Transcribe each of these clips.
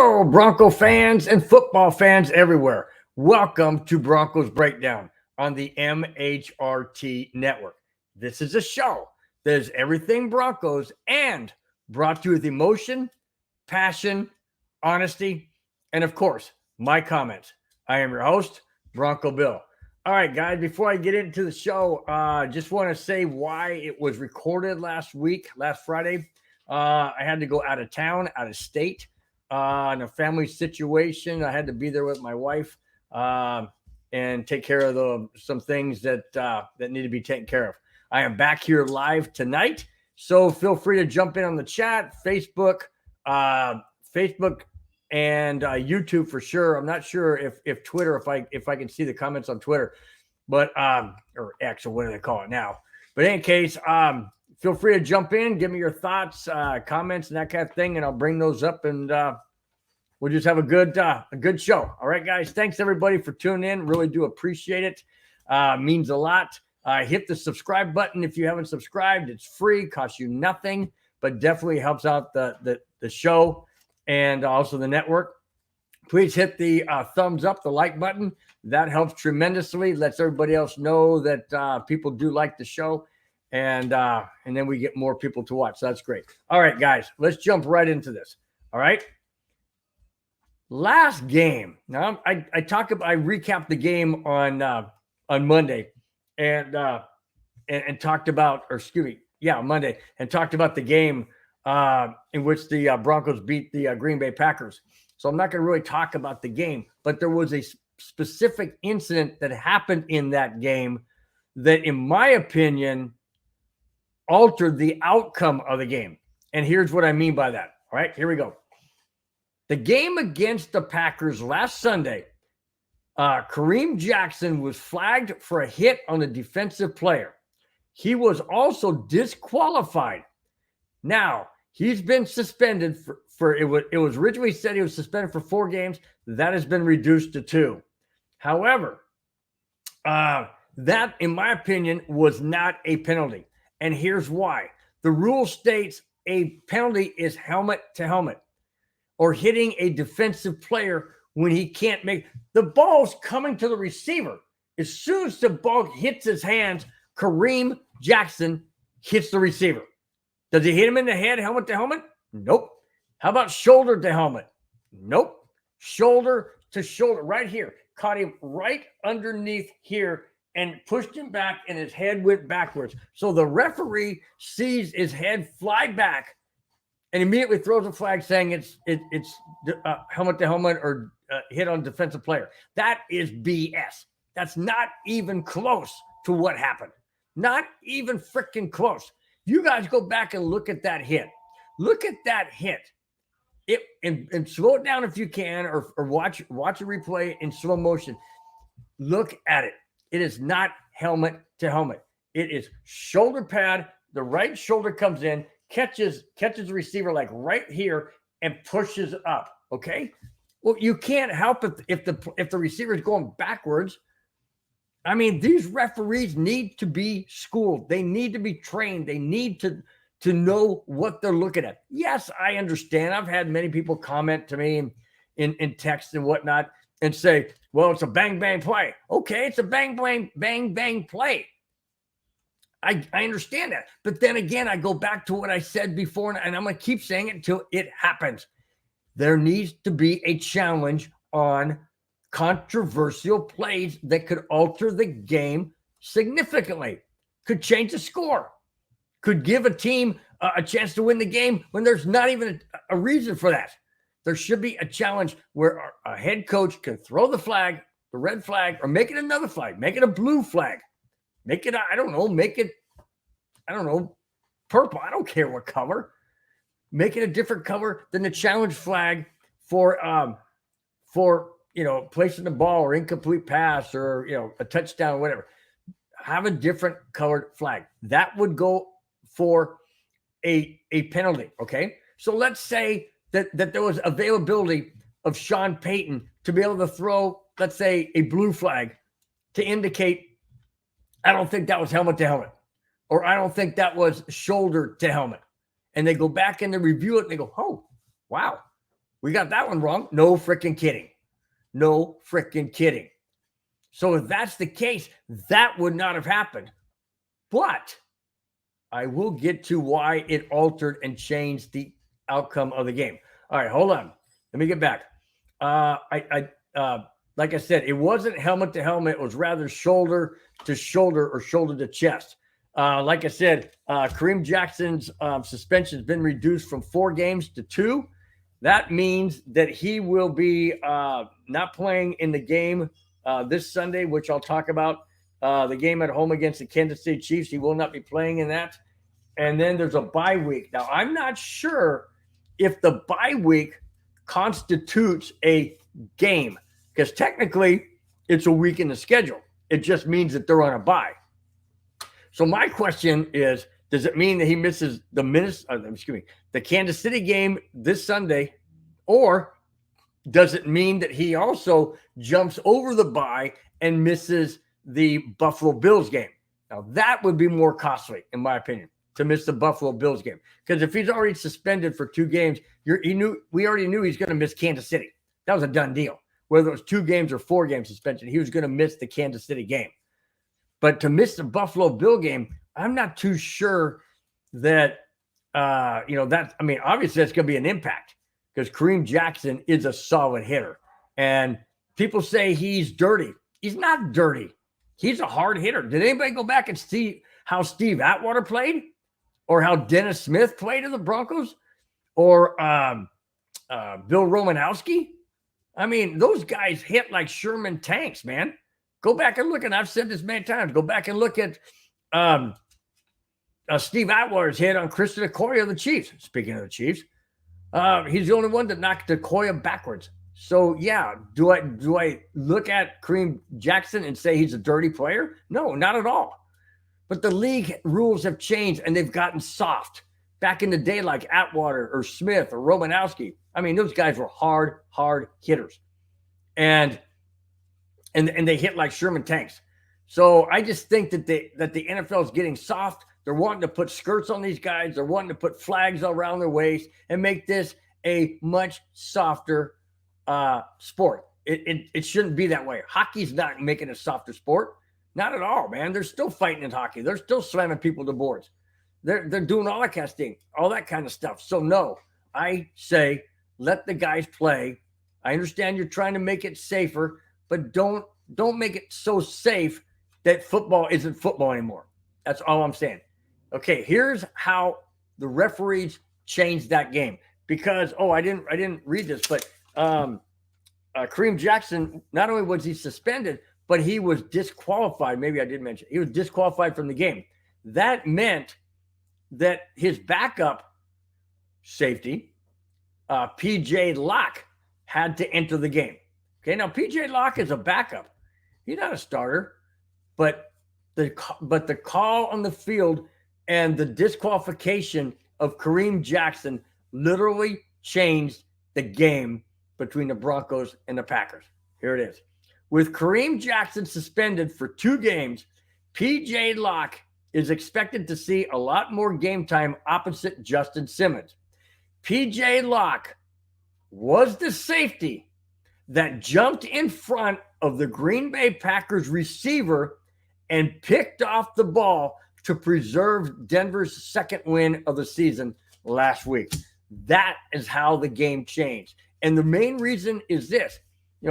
Hello, Bronco fans and football fans everywhere. Welcome to Broncos Breakdown on the MHRT Network. This is a show that is everything Broncos and brought to you with emotion, passion, honesty, and of course, my comments. I am your host, Bronco Bill. All right, guys, before I get into the show, just want to say why it was recorded last Friday. I had to go out of town, out of state, in a family situation. I had to be there with my wife and take care of some things that need to be taken care of. I am back here live tonight, so feel free to jump in on the chat, Facebook and YouTube for sure. I'm not sure if Twitter, if I can see the comments on Twitter, but or X, or what do they call it now? But in any case, feel free to jump in, give me your thoughts, comments, and that kind of thing, and I'll bring those up, and we'll just have a good show. All right, guys. Thanks everybody for tuning in. Really do appreciate it. Means a lot. Hit the subscribe button if you haven't subscribed. It's free, costs you nothing, but definitely helps out the show and also the network. Please hit the thumbs up, the like button. That helps tremendously. Lets everybody else know that people do like the show, and then we get more people to watch. So that's great. All right, guys, let's jump right into this. All right. Last game. Now I recapped the game on Monday, and talked about, Monday, and talked about the game in which the Broncos beat the Green Bay Packers. So I'm not going to really talk about the game, but there was a specific incident that happened in that game that, in my opinion, altered the outcome of the game. And here's what I mean by that. All right, here we go. The game against the Packers last Sunday, Kareem Jackson was flagged for a hit on a defensive player. He was also disqualified. Now, he's been suspended it was originally said he was suspended for 4 games. That has been reduced to 2. However, that, in my opinion, was not a penalty. And here's why. The rule states a penalty is helmet to helmet, or hitting a defensive player when he can't make the ball's coming to the receiver. As soon as the ball hits his hands, Kareem Jackson hits the receiver. Does he hit him in the head, helmet to helmet? Nope. How about shoulder to helmet? Nope. Shoulder to shoulder, right here. Caught him right underneath here and pushed him back, and his head went backwards. So the referee sees his head fly back and immediately throws a flag saying it's helmet to helmet or hit on defensive player. That is BS. That's not even close to what happened. Not even freaking close. You guys go back and look at that hit. Look at that hit. And slow it down if you can, or watch a replay in slow motion. Look at it. It is not helmet to helmet. It is shoulder pad. The right shoulder comes in, catches the receiver like right here, and pushes up. Okay. Well, you can't help it if the receiver is going backwards. I mean, these referees need to be schooled. They need to be trained. They need to know what they're looking at. Yes, I understand. I've had many people comment to me in text and whatnot and say, well, it's a bang, bang play. Okay, it's a bang, bang play. I understand that. But then again, I go back to what I said before, and I'm going to keep saying it until it happens. There needs to be a challenge on controversial plays that could alter the game significantly, could change the score, could give a team a chance to win the game when there's not even a reason for that. There should be a challenge where a head coach can throw the flag, the red flag, or make it another flag, make it a blue flag, make it, purple. I don't care what color. Make it a different color than the challenge flag for placing the ball or incomplete pass or, a touchdown or whatever. Have a different colored flag. That would go for a penalty. Okay. So let's say that there was availability of Sean Payton to be able to throw, let's say, a blue flag to indicate, I don't think that was helmet to helmet, or I don't think that was shoulder to helmet. And they go back and they review it and they go, oh, wow, We got that one wrong. No freaking kidding. No freaking kidding. So if that's the case, that would not have happened. But I will get to why it altered and changed the outcome of the game. All right, hold on. Let me get back. Like I said, it wasn't helmet to helmet. It was rather shoulder to shoulder or shoulder to chest. Like I said, Kareem Jackson's suspension has been reduced from 4 games to 2. That means that he will be not playing in the game this Sunday, which I'll talk about. The game at home against the Kansas City Chiefs, he will not be playing in that. And then there's a bye week. Now, I'm not sure if the bye week constitutes a game, because technically it's a week in the schedule. It just means that they're on a bye. So my question is, does it mean that he misses the Kansas City game this Sunday, or does it mean that he also jumps over the bye and misses the Buffalo Bills game? Now, that would be more costly, in my opinion, to miss the Buffalo Bills game. Because if he's already suspended for 2 games, we already knew he's going to miss Kansas City. That was a done deal. Whether it was 2 games or 4 game suspension, he was going to miss the Kansas City game. But to miss the Buffalo Bill game, I'm not too sure that, obviously that's going to be an impact, because Kareem Jackson is a solid hitter. And people say he's dirty. He's not dirty. He's a hard hitter. Did anybody go back and see how Steve Atwater played, or how Dennis Smith played in the Broncos, or Bill Romanowski? I mean, those guys hit like Sherman tanks, man. Go back and look, and I've said this many times, go back and look at Steve Atwater's hit on Christian Okoye of the Chiefs. Speaking of the Chiefs, he's the only one that knocked Okoye backwards. So, yeah, do I look at Kareem Jackson and say he's a dirty player? No, not at all. But the league rules have changed, and they've gotten soft. Back in the day, like Atwater or Smith or Romanowski, I mean, those guys were hard hitters. And they hit like Sherman tanks. So I just think that the NFL is getting soft. They're wanting to put skirts on these guys. They're wanting to put flags around their waist and make this a much softer sport. It shouldn't be that way. Hockey's not making a softer sport. Not at all, man. They're still fighting in hockey. They're still slamming people to boards. They're doing all that kind of stuff. So no, I say let the guys play. I understand you're trying to make it safer, but don't make it so safe that football isn't football anymore. That's all I'm saying. Okay, here's how the referees changed that game. Because I didn't read this, but Kareem Jackson, not only was he suspended, but he was disqualified. Maybe I did mention he was disqualified from the game. That meant that his backup safety, PJ Locke, had to enter the game. Okay, now PJ Locke is a backup. He's not a starter, but the call on the field and the disqualification of Kareem Jackson literally changed the game between the Broncos and the Packers. Here it is. With Kareem Jackson suspended for 2 games, PJ Locke is expected to see a lot more game time opposite Justin Simmons. PJ Locke was the safety that jumped in front of the Green Bay Packers receiver and picked off the ball to preserve Denver's second win of the season last week. That is how the game changed. And the main reason is this.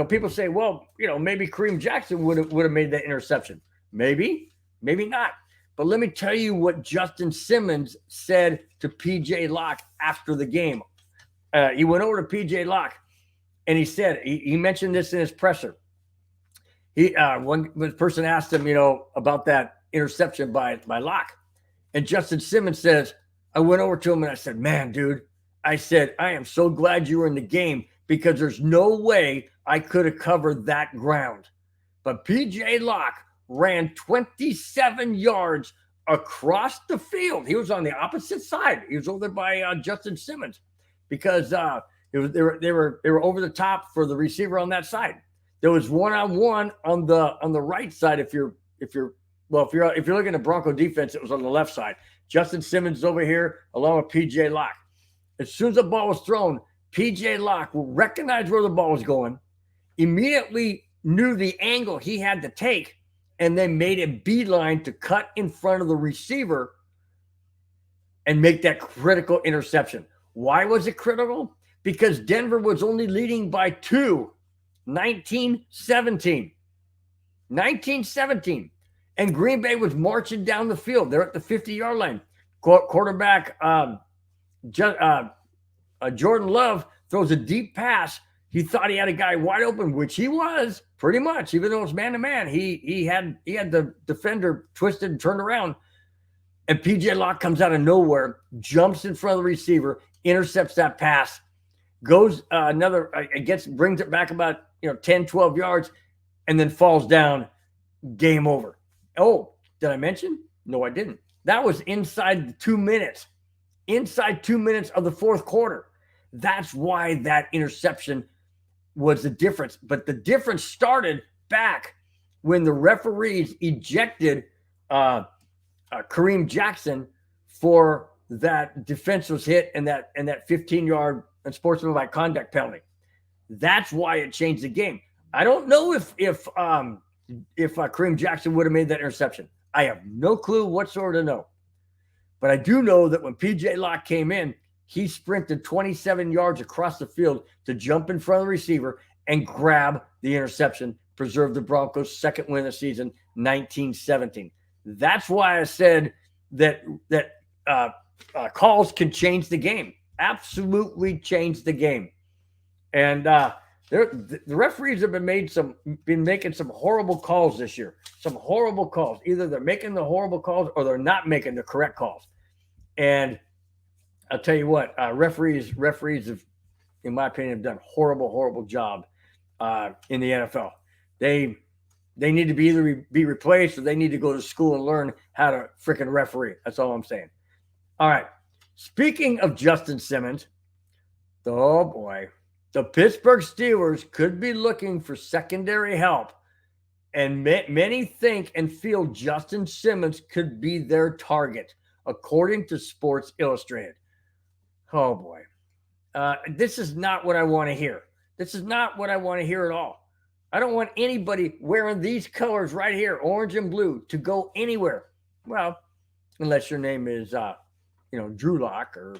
People say, well, maybe Kareem Jackson would have made that interception. Maybe not. But let me tell you what Justin Simmons said to PJ Locke after the game. He went over to PJ Locke, and he said, he mentioned this in his presser. One person asked him, about that interception by Locke. And Justin Simmons says, I went over to him and I said, man, dude, I said, I am so glad you were in the game, because there's no way I could have covered that ground. But PJ Locke ran 27 yards across the field. He was on the opposite side. He was over there by Justin Simmons, because they were over the top for the receiver on that side. There was one-on-one on the right side. If you're looking at Bronco defense, it was on the left side. Justin Simmons over here along with PJ Locke. As soon as the ball was thrown, PJ Locke recognized where the ball was going, immediately knew the angle he had to take, and then made a beeline to cut in front of the receiver and make that critical interception. Why was it critical? Because Denver was only leading by 2, 19-17. 19-17. And Green Bay was marching down the field. They're at the 50-yard line. Quarterback Jordan Love throws a deep pass. He thought he had a guy wide open, which he was pretty much, even though it was man-to-man. He had the defender twisted and turned around. And PJ Locke comes out of nowhere, jumps in front of the receiver, intercepts that pass, goes brings it back about 10, 12 yards, and then falls down. Game over. Oh, did I mention? No, I didn't. That was inside 2 minutes. Inside 2 minutes of the fourth quarter. That's why that interception was the difference. But the difference started back when the referees ejected Kareem Jackson for that defenseless hit and that 15-yard unsportsmanlike conduct penalty. That's why it changed the game. I don't know if Kareem Jackson would have made that interception. I have no clue whatsoever to know. But I do know that when PJ Locke came in, he sprinted 27 yards across the field to jump in front of the receiver and grab the interception, preserve the Broncos' second win of the season, 19-17. That's why I said that calls can change the game. Absolutely change the game. And the referees have been making some horrible calls this year. Some horrible calls. Either they're making the horrible calls or they're not making the correct calls. And I'll tell you what, referees have, in my opinion, have done horrible job in the NFL. They need to be replaced, or they need to go to school and learn how to freaking referee. That's all I'm saying. All right. Speaking of Justin Simmons, oh boy, the Pittsburgh Steelers could be looking for secondary help, and many think and feel Justin Simmons could be their target, according to Sports Illustrated. Oh boy, this is not what I want to hear. This is not what I want to hear at all. I don't want anybody wearing these colors right here, orange and blue, to go anywhere. Well, unless your name is, Drew Lock or,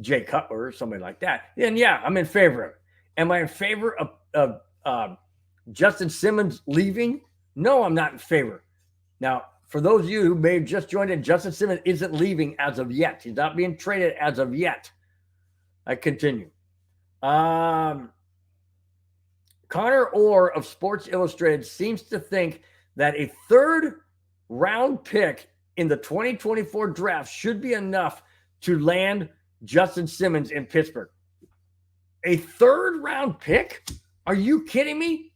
Jay Cutler or somebody like that. Then, yeah, I'm in favor of it. Am I in favor of Justin Simmons leaving? No, I'm not in favor. Now, for those of you who may have just joined in, Justin Simmons isn't leaving as of yet. He's not being traded as of yet. I continue. Connor Orr of Sports Illustrated seems to think that a third-round pick in the 2024 draft should be enough to land Justin Simmons in Pittsburgh. A third-round pick? Are you kidding me?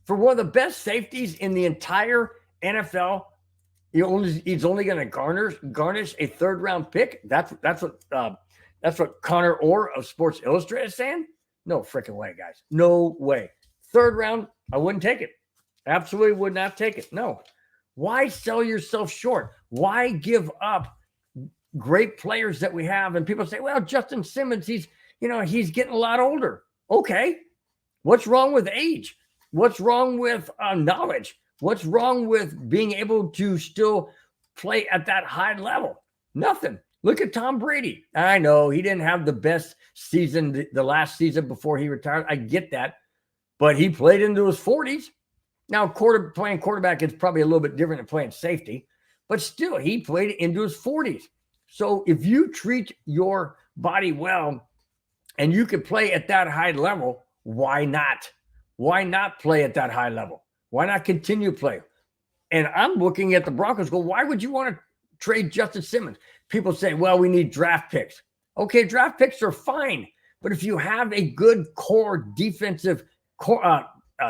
For one of the best safeties in the entire NFL, he's only going to garnish a third-round pick? That's what Connor Orr of Sports Illustrated is saying? No freaking way, guys. No way. Third round, I wouldn't take it. Absolutely would not take it. No. Why sell yourself short? Why give up great players that we have? And people say, well, Justin Simmons, he's getting a lot older. Okay. What's wrong with age? What's wrong with knowledge? What's wrong with being able to still play at that high level? Nothing. Look at Tom Brady. I know he didn't have the best season the last season before he retired. I get that. But he played into his 40s. Now, playing quarterback is probably a little bit different than playing safety. But still, he played into his 40s. So if you treat your body well and you can play at that high level, why not? Why not play at that high level? Why not continue to play? And I'm looking at the Broncos go, why would you want to trade Justin Simmons? People say, well, we need draft picks. Okay, draft picks are fine. But if you have a good core defensive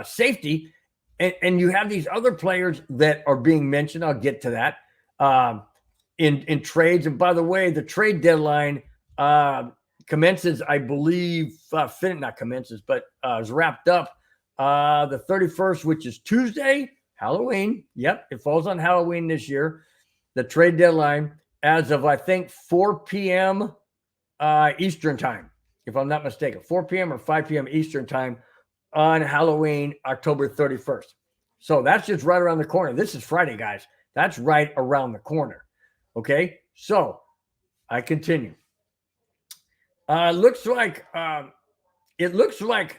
safety and you have these other players that are being mentioned, I'll get to that, in trades. And by the way, the trade deadline commences, I believe, not commences, but is wrapped up the 31st, which is Tuesday, Halloween. Yep, it falls on Halloween this year. The trade deadline, as of, I think, 4 p.m. Eastern time, if I'm not mistaken, 4 p.m. or 5 p.m. Eastern time on Halloween, October 31st. So that's just right around the corner. This is Friday, guys. That's right around the corner. Okay, so I continue. It looks like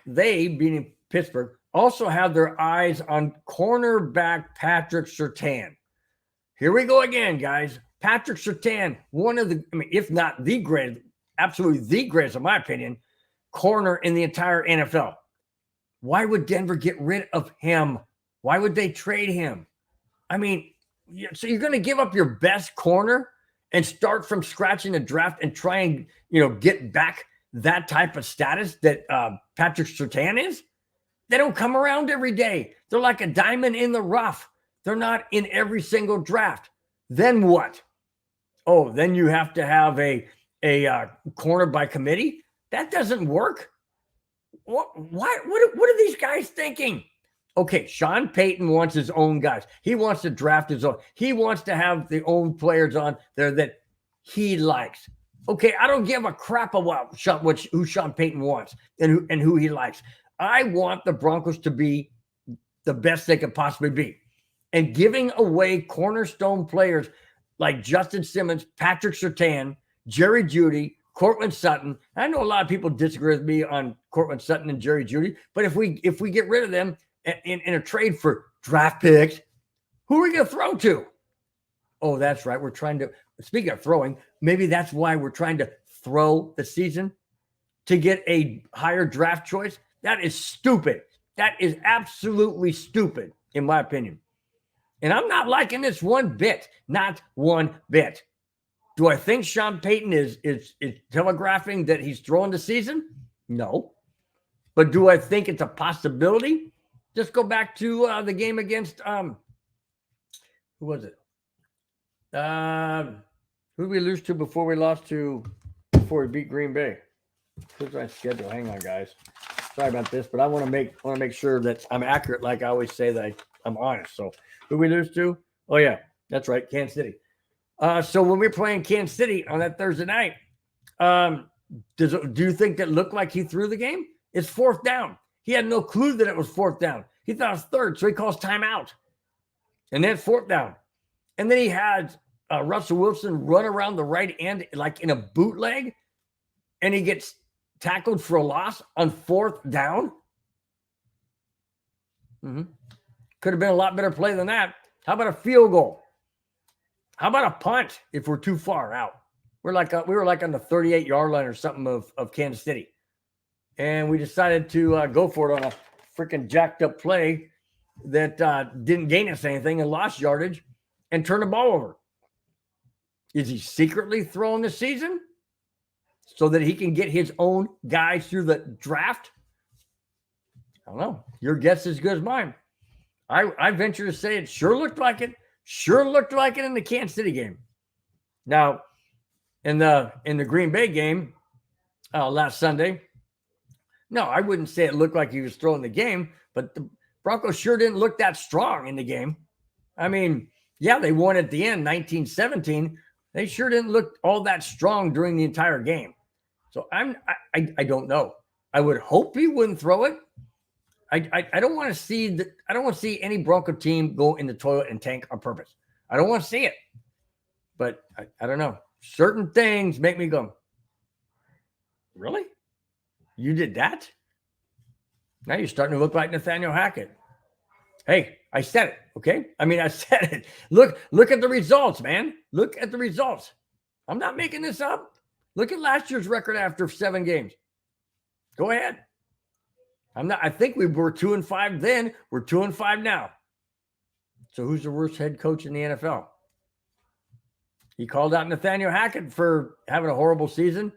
they, being Pittsburgh, also have their eyes on cornerback Patrick Surtain. Here we go again, guys. Patrick Surtain, one of the, if not the greatest, absolutely the greatest, in my opinion, corner in the entire NFL. Why would Denver get rid of him? Why would they trade him? So you're going to give up your best corner and start from scratch in the draft and try and, get back that type of status that Patrick Surtain is? They don't come around every day. They're like a diamond in the rough. They're not in every single draft. Then what? Oh, then you have to have a corner by committee? That doesn't work. What are these guys thinking? Okay, Sean Payton wants his own guys. He wants to draft his own. He wants to have the own players on there that he likes. Okay, I don't give a crap about who Sean Payton wants and who he likes. I want the Broncos to be the best they could possibly be. And giving away cornerstone players like Justin Simmons, Patrick Surtain, Jerry Jeudy, Courtland Sutton. I know a lot of people disagree with me on Courtland Sutton and Jerry Jeudy, but if we get rid of them in a trade for draft picks, who are we going to throw to? Oh, that's right. We're trying to, speaking of throwing, maybe that's why we're trying to throw the season to get a higher draft choice. That is stupid. That is absolutely stupid, in my opinion. And I'm not liking this one bit. Not one bit. Do I think Sean Payton is telegraphing that he's throwing the season? No. But do I think it's a possibility? Just go back to the game against who was it? Who did we lose to before we beat Green Bay? Who's my schedule? Hang on, guys. Sorry about this, but I want to make sure that I'm accurate, like I always say that I'm honest. So who we lose to? Oh yeah, that's right, Kansas City. So when we're playing Kansas City on that Thursday night, do you think that looked like he threw the game? It's fourth down. He had no clue that it was fourth down. He thought it was third, so he calls timeout. And then fourth down. And then he had Russell Wilson run around the right end like in a bootleg, and he gets tackled for a loss on fourth down. Could have been a lot better play than that. How about a field goal? How about a punt if we're too far out? We were like on the 38-yard line or something of Kansas City. And we decided to go for it on a freaking jacked up play that didn't gain us anything and lost yardage and turn the ball over. Is he secretly throwing the season so that he can get his own guys through the draft? I don't know. Your guess is as good as mine. I venture to say it sure looked like it. Sure looked like it in the Kansas City game. Now, in the Green Bay game last Sunday, no, I wouldn't say it looked like he was throwing the game, but the Broncos sure didn't look that strong in the game. I mean, yeah, they won at the end, 19-17. They sure didn't look all that strong during the entire game. So I don't know. I would hope he wouldn't throw it. I don't want to see I don't want to see any Bronco team go in the toilet and tank on purpose. I don't want to see it. But I don't know. Certain things make me go, really? You did that? Now you're starting to look like Nathaniel Hackett. Hey, I said it, okay? I said it. Look at the results, man. Look at the results. I'm not making this up. Look at last year's record after 7 games. Go ahead. I think we were 2-5 then. We're 2-5 now. So who's the worst head coach in the NFL? He called out Nathaniel Hackett for having a horrible season.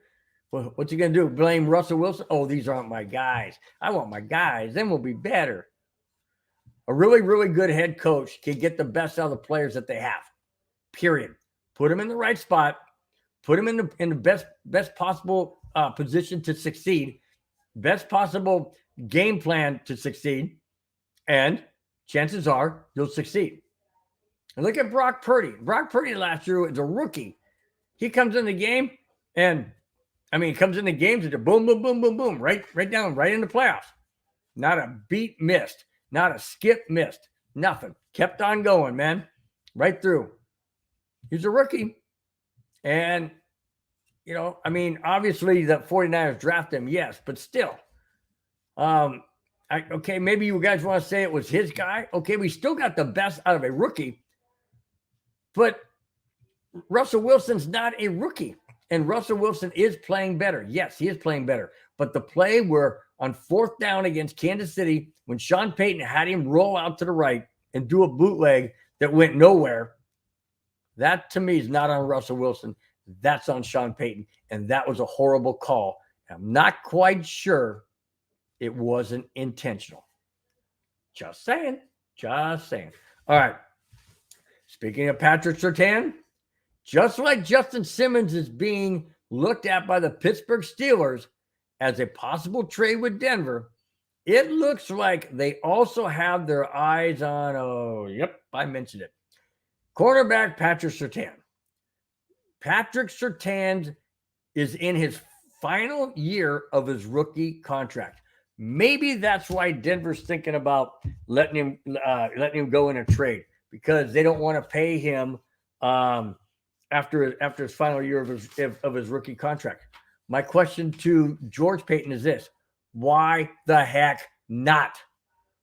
Well, what's he going to do? Blame Russell Wilson? Oh, these aren't my guys. I want my guys. Then we'll be better. A really, really good head coach can get the best out of the players that they have. Period. Put them in the right spot. Put them in the best possible position to succeed. Best possible game plan to succeed. And chances are you'll succeed. And look at Brock Purdy. Brock Purdy last year was a rookie. He comes in the game and I mean, he comes into games and boom, boom, boom, boom, boom, right down, right in the playoffs. Not a beat missed, not a skip missed, nothing. Kept on going, man, right through. He's a rookie. And, I mean, obviously the 49ers draft him, yes, but still. Okay, maybe you guys want to say it was his guy. Okay, we still got the best out of a rookie, but Russell Wilson's not a rookie. And Russell Wilson is playing better. Yes, he is playing better. But the play where on 4th down against Kansas City, when Sean Payton had him roll out to the right and do a bootleg that went nowhere, that to me is not on Russell Wilson. That's on Sean Payton. And that was a horrible call. I'm not quite sure it wasn't intentional. Just saying. Just saying. All right. Speaking of Patrick Surtain, just like Justin Simmons is being looked at by the Pittsburgh Steelers as a possible trade with Denver, it looks like they also have their eyes on, I mentioned it, cornerback Patrick Surtain. Patrick Surtain is in his final year of his rookie contract. Maybe that's why Denver's thinking about letting him go in a trade, because they don't want to pay him after his final year of his rookie contract. My question to George Payton is this: why the heck not?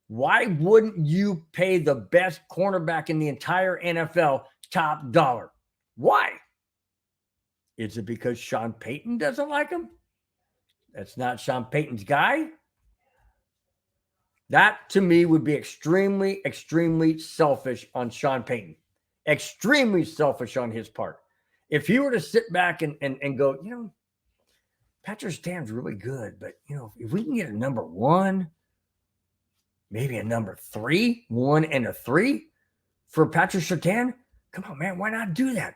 Why wouldn't you pay the best cornerback in the entire NFL top dollar? Why? Is it because Sean Payton doesn't like him? That's not Sean Payton's guy. That to me would be extremely, extremely selfish on Sean Payton. Extremely selfish on his part. If he were to sit back and go, Patrick Surtain's really good, but if we can get a number 1, maybe a number 3, 1 and a 3 for Patrick Surtain, come on, man, why not do that?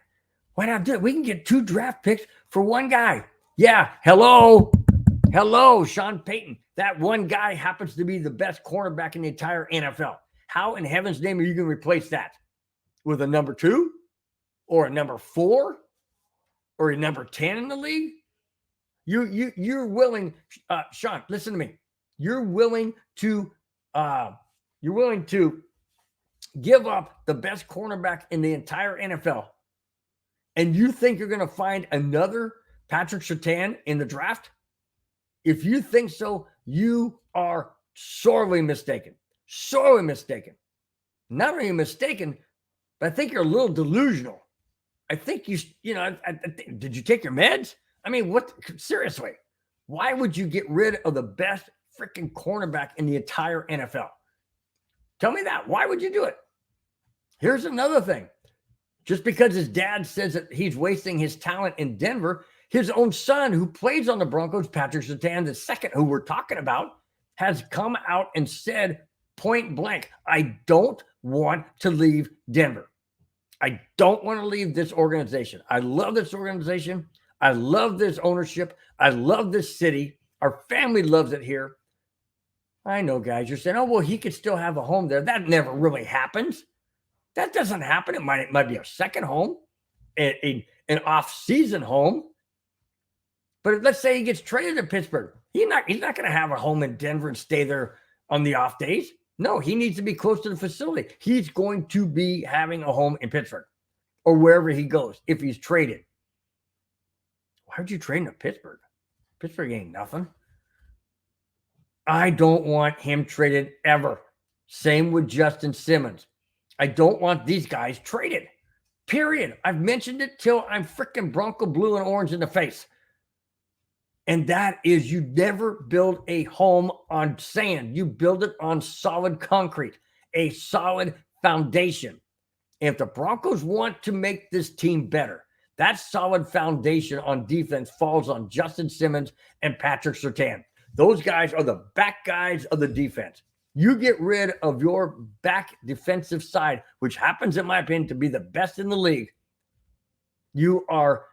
Why not do it? We can get 2 draft picks for one guy. Yeah, hello, Sean Payton. That one guy happens to be the best cornerback in the entire NFL. How in heaven's name are you going to replace that? With a number 2 or a number 4 or a number 10 in the league? You're willing, Sean, listen to me. You're willing to give up the best cornerback in the entire NFL, and you think you're going to find another Patrick Surtain in the draft? If you think so, you are sorely mistaken. Sorely mistaken. Not only mistaken, but I think you're a little delusional. I think did you take your meds? I mean, what? Seriously, why would you get rid of the best freaking cornerback in the entire NFL? Tell me that. Why would you do it? Here's another thing. Just because his dad says that he's wasting his talent in Denver, his own son, who plays on the Broncos, Patrick Surtain II, who we're talking about, has come out and said point blank, I don't want to leave Denver. I don't want to leave this organization. I love this organization. I love this ownership. I love this city. Our family loves it here. I know, guys, you're saying, oh, well, he could still have a home there. That never really happens. That doesn't happen. It might be a second home, an off-season home. But let's say he gets traded to Pittsburgh. He's not going to have a home in Denver and stay there on the off days. No, he needs to be close to the facility. He's going to be having a home in Pittsburgh or wherever he goes if he's traded. Why would you trade him to Pittsburgh? Pittsburgh ain't nothing. I don't want him traded ever. Same with Justin Simmons. I don't want these guys traded. Period. I've mentioned it till I'm freaking Bronco blue and orange in the face. And that is, you never build a home on sand. You build it on solid concrete, a solid foundation. And if the Broncos want to make this team better, that solid foundation on defense falls on Justin Simmons and Patrick Surtain. Those guys are the back guys of the defense. You get rid of your back defensive side, which happens, in my opinion, to be the best in the league. You are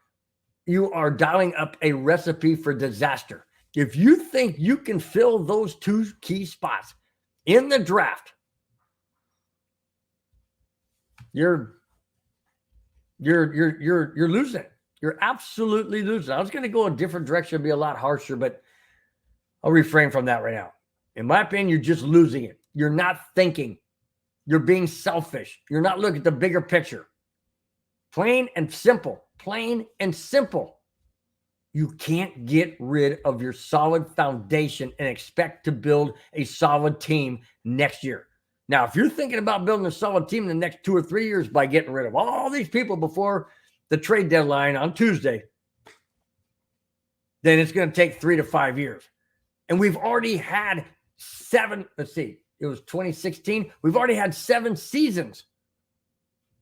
dialing up a recipe for disaster. If you think you can fill those 2 key spots in the draft, you're losing. You're absolutely losing. I was going to go a different direction, be a lot harsher, but I'll refrain from that right now. In my opinion, you're just losing it. You're not thinking. You're being selfish. You're not looking at the bigger picture. Plain and simple. Plain and simple. You can't get rid of your solid foundation and expect to build a solid team next year. Now, if you're thinking about building a solid team in the next 2 or 3 years by getting rid of all these people before the trade deadline on Tuesday, then it's going to take 3 to 5 years. And we've already had 7, let's see, it was 2016. We've already had 7 seasons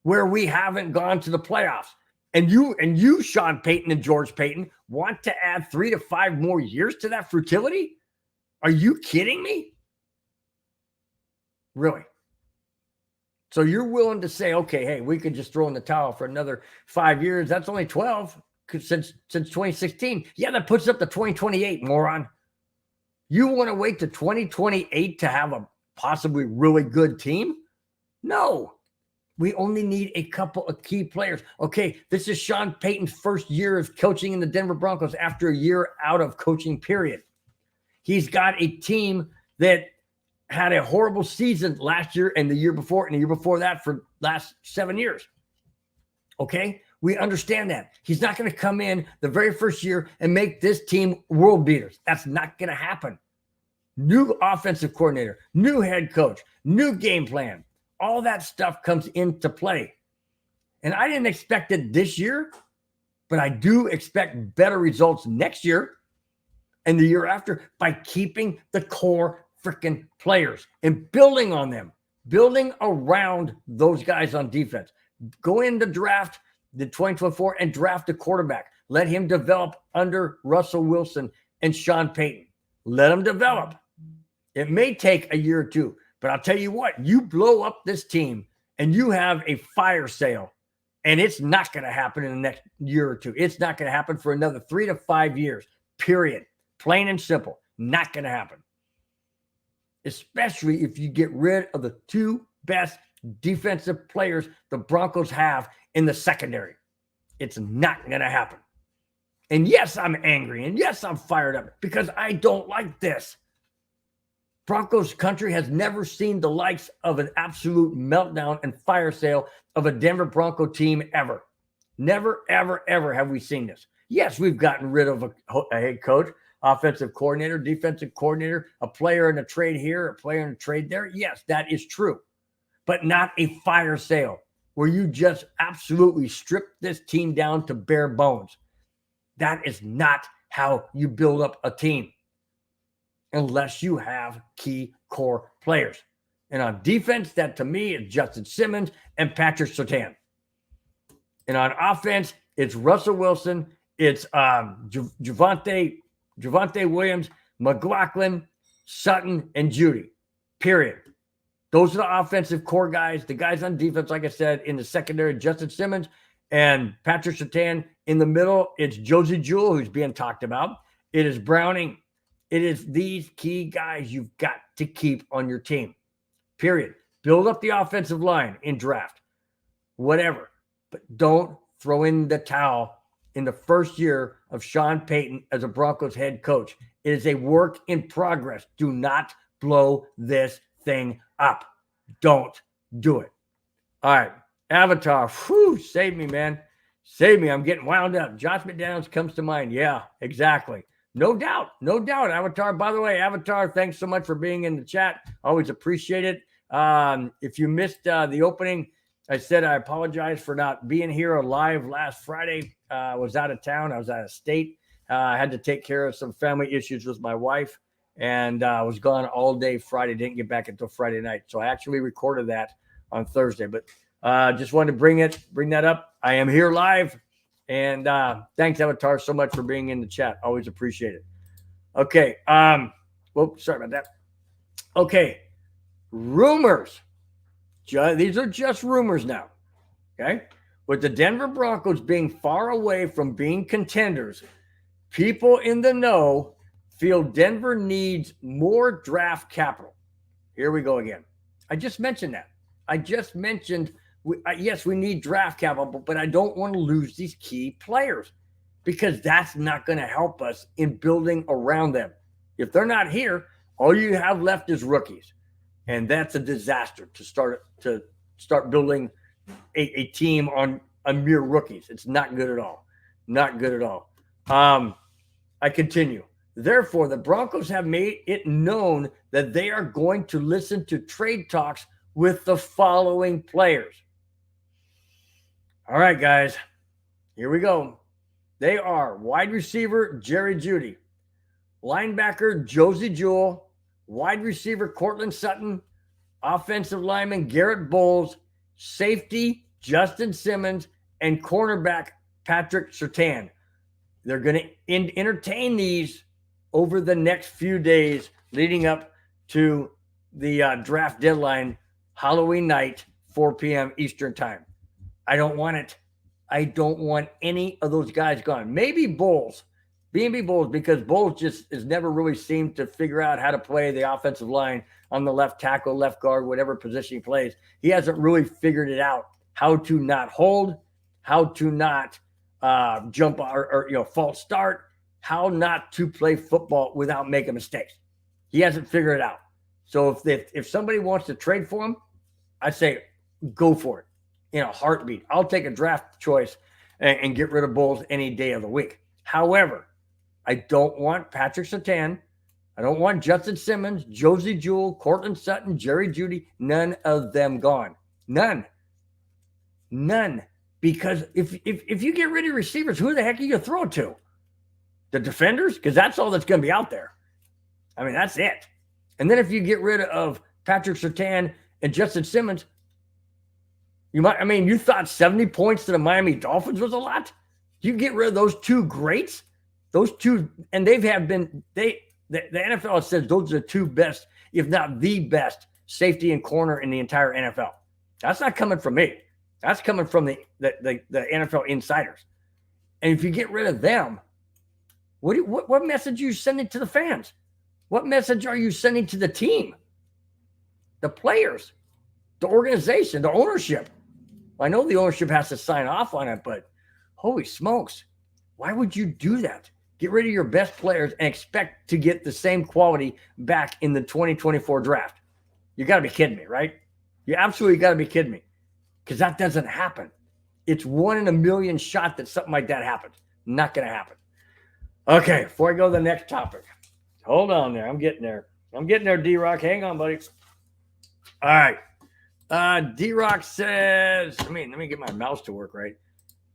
where we haven't gone to the playoffs. And you, Sean Payton and George Payton, want to add 3 to 5 more years to that fertility? Are you kidding me? Really? So you're willing to say, okay, hey, we could just throw in the towel for another 5 years. That's only 12 since 2016. Yeah, that puts up to 2028, moron. You want to wait to 2028 to have a possibly really good team? No. We only need a couple of key players. Okay, this is Sean Payton's first year of coaching in the Denver Broncos after a year out of coaching, period. He's got a team that had a horrible season last year and the year before and the year before that for last 7 years. Okay, we understand that. He's not going to come in the very first year and make this team world beaters. That's not going to happen. New offensive coordinator, new head coach, new game plan. All that stuff comes into play. And I didn't expect it this year, but I do expect better results next year and the year after by keeping the core freaking players and building on them, building around those guys on defense. Go in the draft, the 2024, and draft a quarterback. Let him develop under Russell Wilson and Sean Payton. Let him develop. It may take a year or two, but I'll tell you what, you blow up this team and you have a fire sale, and it's not going to happen in the next year or two. It's not going to happen for another 3 to 5 years, period. Plain and simple. Not going to happen. Especially if you get rid of the 2 best defensive players the Broncos have in the secondary. It's not going to happen. And yes, I'm angry. And yes, I'm fired up because I don't like this. Broncos country has never seen the likes of an absolute meltdown and fire sale of a Denver Bronco team ever. Never, ever, ever have we seen this. Yes, we've gotten rid of a head coach, offensive coordinator, defensive coordinator, a player in a trade here, a player in a trade there. Yes, that is true. But not a fire sale where you just absolutely strip this team down to bare bones. That is not how you build up a team unless you have key core players. And on defense, that to me is Justin Simmons and Patrick Surtain. And on offense, it's Russell Wilson, it's Javonte Williams, McLaughlin, Sutton, and Judy, period. Those are the offensive core guys. The guys on defense, like I said, in the secondary, Justin Simmons and Patrick Surtain. In the middle, it's Josie Jewell, who's being talked about. It is Browning. It is these key guys you've got to keep on your team, period. Build up the offensive line in draft, whatever. But don't throw in the towel in the first year of Sean Payton as a Broncos head coach. It is a work in progress. Do not blow this thing up. Don't do it. All right. Avatar. Whew, save me, man. Save me. I'm getting wound up. Josh McDaniels comes to mind. Yeah, exactly. No doubt. No doubt. Avatar. By the way, Avatar, thanks so much for being in the chat. Always appreciate it. If you missed the opening, I said I apologize for not being here live last Friday. I was out of town. I was out of state. I had to take care of some family issues with my wife, and I was gone all day Friday. Didn't get back until Friday night. So I actually recorded that on Thursday. But just wanted to bring that up. I am here live. And thanks, Avatar, so much for being in the chat. Always appreciate it. Okay. Whoops, sorry about that. Okay. Rumors. These are just rumors now. Okay. With the Denver Broncos being far away from being contenders, people in the know feel Denver needs more draft capital. Here we go again. I just mentioned that. I just mentioned Yes, we need draft capital, but I don't want to lose these key players because that's not going to help us in building around them. If they're not here, all you have left is rookies, and that's a disaster to start building a team on mere rookies. It's not good at all. Not good at all. I continue. Therefore, the Broncos have made it known that they are going to listen to trade talks with the following players. All right, guys, here we go. They are wide receiver Jerry Jeudy, linebacker Josie Jewell, wide receiver Cortland Sutton, offensive lineman Garrett Bowles, safety Justin Simmons, and cornerback Patrick Surtain. They're going to entertain these over the next few days leading up to the draft deadline, Halloween night, 4 p.m. Eastern time. I don't want it. I don't want any of those guys gone. Maybe Bowles, B&B Bowles, because Bowles just has never really seemed to figure out how to play the offensive line on the left tackle, left guard, whatever position he plays. He hasn't really figured it out, how to not hold, how to not jump or false start, how not to play football without making mistakes. He hasn't figured it out. So if somebody wants to trade for him, I'd say go for it in a heartbeat. I'll take a draft choice and get rid of Bowles any day of the week. However, I don't want Patrick Surtain. I don't want Justin Simmons, Josie Jewell, Cortland Sutton, Jerry Jeudy. None of them gone. None. Because if you get rid of receivers, who the heck are you going to throw it to? The defenders? Because that's all that's going to be out there. I mean, that's it. And then if you get rid of Patrick Surtain and Justin Simmons, you thought 70 points to the Miami Dolphins was a lot? You get rid of those two greats, those two, and the NFL says those are the two best, if not the best, safety and corner in the entire NFL. That's not coming from me. That's coming from the NFL insiders. And if you get rid of them, what message are you sending to the fans? What message are you sending to the team, the players, the organization, the ownership? I know the ownership has to sign off on it, but holy smokes, why would you do that? Get rid of your best players and expect to get the same quality back in the 2024 draft. You got to be kidding me, right? You absolutely got to be kidding me, because that doesn't happen. It's 1 in a million shot that something like that happens. Not going to happen. Okay, before I go to the next topic, hold on there. I'm getting there, D-Rock. Hang on, buddy. All right. D-Rock says, let me get my mouse to work right.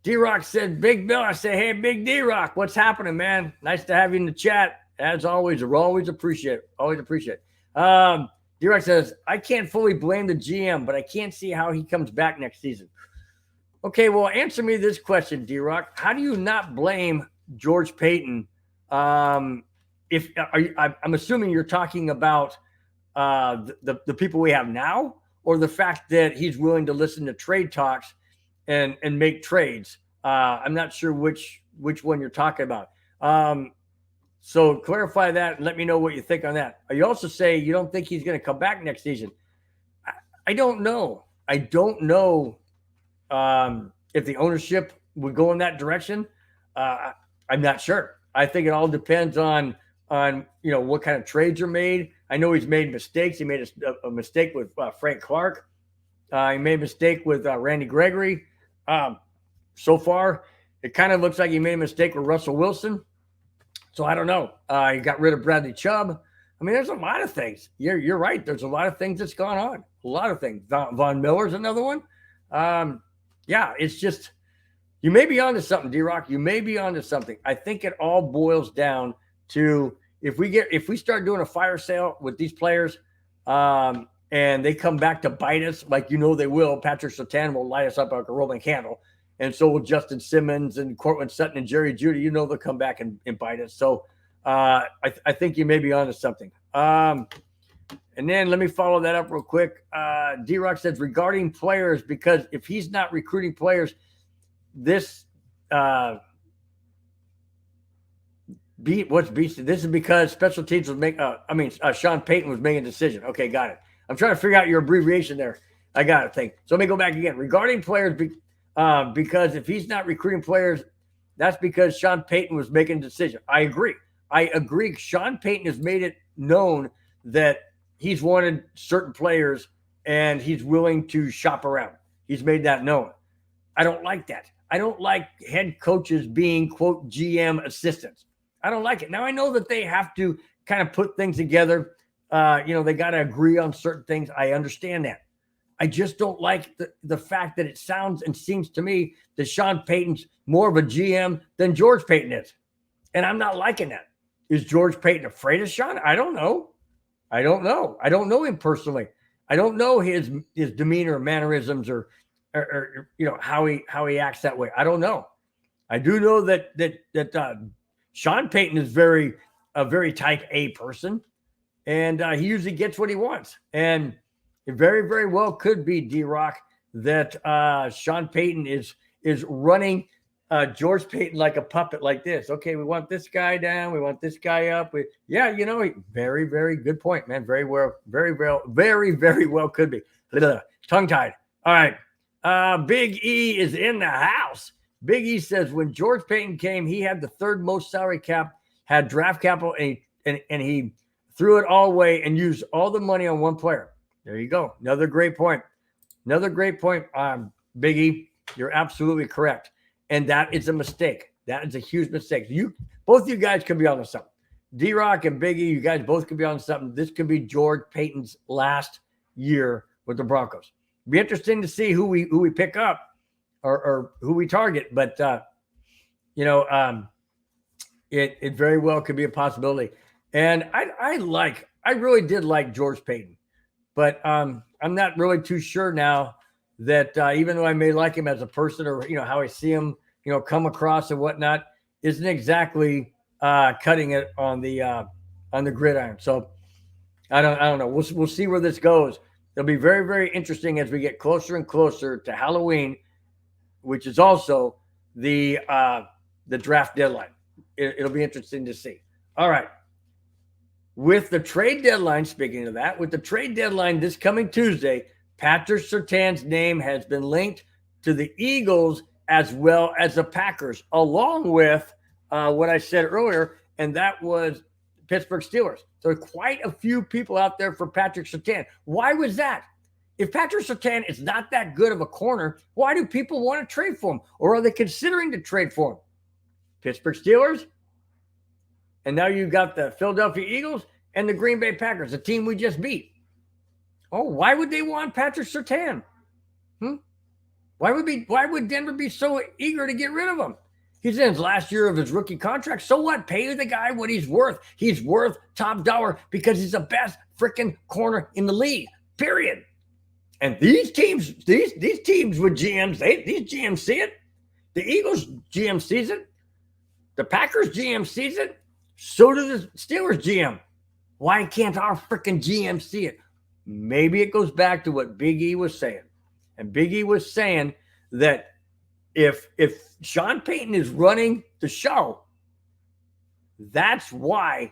D-Rock said, Big Bill. I say, hey, Big D-Rock, what's happening, man? Nice to have you in the chat. As always, always appreciate it. D-Rock says, I can't fully blame the GM, but I can't see how he comes back next season. Okay, well, answer me this question, D-Rock. How do you not blame George Payton? I'm assuming you're talking about the people we have now, or the fact that he's willing to listen to trade talks and make trades. I'm not sure which one you're talking about. So clarify that and let me know what you think on that. You also say you don't think he's going to come back next season. I don't know. I don't know if the ownership would go in that direction. I'm not sure. I think it all depends on what kind of trades are made. I know he's made mistakes. He made a mistake with Frank Clark. He made a mistake with Randy Gregory. So far, it kind of looks like he made a mistake with Russell Wilson. So I don't know. He got rid of Bradley Chubb. I mean, there's a lot of things. You're right. There's a lot of things that's gone on. A lot of things. Von Miller's another one. Yeah, it's just, you may be onto something, D-Rock. You may be onto something. I think it all boils down to if we start doing a fire sale with these players, and they come back to bite us, like they will. Patrick Surtain will light us up like a Roman candle, and so will Justin Simmons and Cortland Sutton and Jerry Jeudy. They'll come back and bite us. So I think you may be onto something. And then let me follow that up real quick. D-Rock says regarding players, because if he's not recruiting players, this this is because special teams was Sean Payton was making a decision. Okay, got it. I'm trying to figure out your abbreviation there. I got to think. So let me go back again. Regarding players, because if he's not recruiting players, that's because Sean Payton was making a decision. I agree. Sean Payton has made it known that he's wanted certain players and he's willing to shop around. He's made that known. I don't like that. I don't like head coaches being, quote, GM assistants. I don't like it. Now, I know that they have to kind of put things together. They got to agree on certain things. I understand that. I just don't like the fact that it sounds and seems to me that Sean Payton's more of a GM than George Payton is. And I'm not liking that. Is George Payton afraid of Sean? I don't know. I don't know him personally. I don't know his demeanor, mannerisms, or how he acts that way. I don't know. I do know that Sean Payton is a very type A person, and he usually gets what he wants. And it very, very well could be, D-Rock, that Sean Payton is running George Payton like a puppet, like this. Okay, we want this guy down. We want this guy up. Very, very good point, man. Very, very well could be. Tongue-tied. All right. Big E is in the house. Big E says when George Payton came, he had the third most salary cap, had draft capital, and he threw it all away and used all the money on one player. There you go. Another great point. Big E, you're absolutely correct. And that is a mistake. That is a huge mistake. Both of you guys could be on to something. D-Rock and Big E, you guys both could be on something. This could be George Payton's last year with the Broncos. Be interesting to see who we pick up or who we target. But, it very well could be a possibility. And I really did like George Payton. But I'm not really too sure now that even though I may like him as a person or, how I see him, come across and whatnot, isn't exactly cutting it on the gridiron. So I don't know. We'll see where this goes. It'll be very, very interesting as we get closer and closer to Halloween, which is also the draft deadline. It'll be interesting to see. All right. With the trade deadline, speaking of that, with the trade deadline this coming Tuesday, Patrick Surtain's name has been linked to the Eagles as well as the Packers, along with what I said earlier, and that was Pittsburgh Steelers. There are quite a few people out there for Patrick Surtain. Why was that? If Patrick Surtain is not that good of a corner, why do people want to trade for him? Or are they considering to trade for him? Pittsburgh Steelers, and now you've got the Philadelphia Eagles and the Green Bay Packers, the team we just beat. Oh, why would they want Patrick Surtain? Why would Denver be so eager to get rid of him? He's in his last year of his rookie contract. So what? Pay the guy what he's worth. He's worth top dollar because he's the best freaking corner in the league, period. And these teams with GMs, these GMs see it. The Eagles GM sees it. The Packers GM sees it. So does the Steelers GM. Why can't our freaking GM see it? Maybe it goes back to what Big E was saying. And Big E was saying that if Sean Payton is running the show, that's why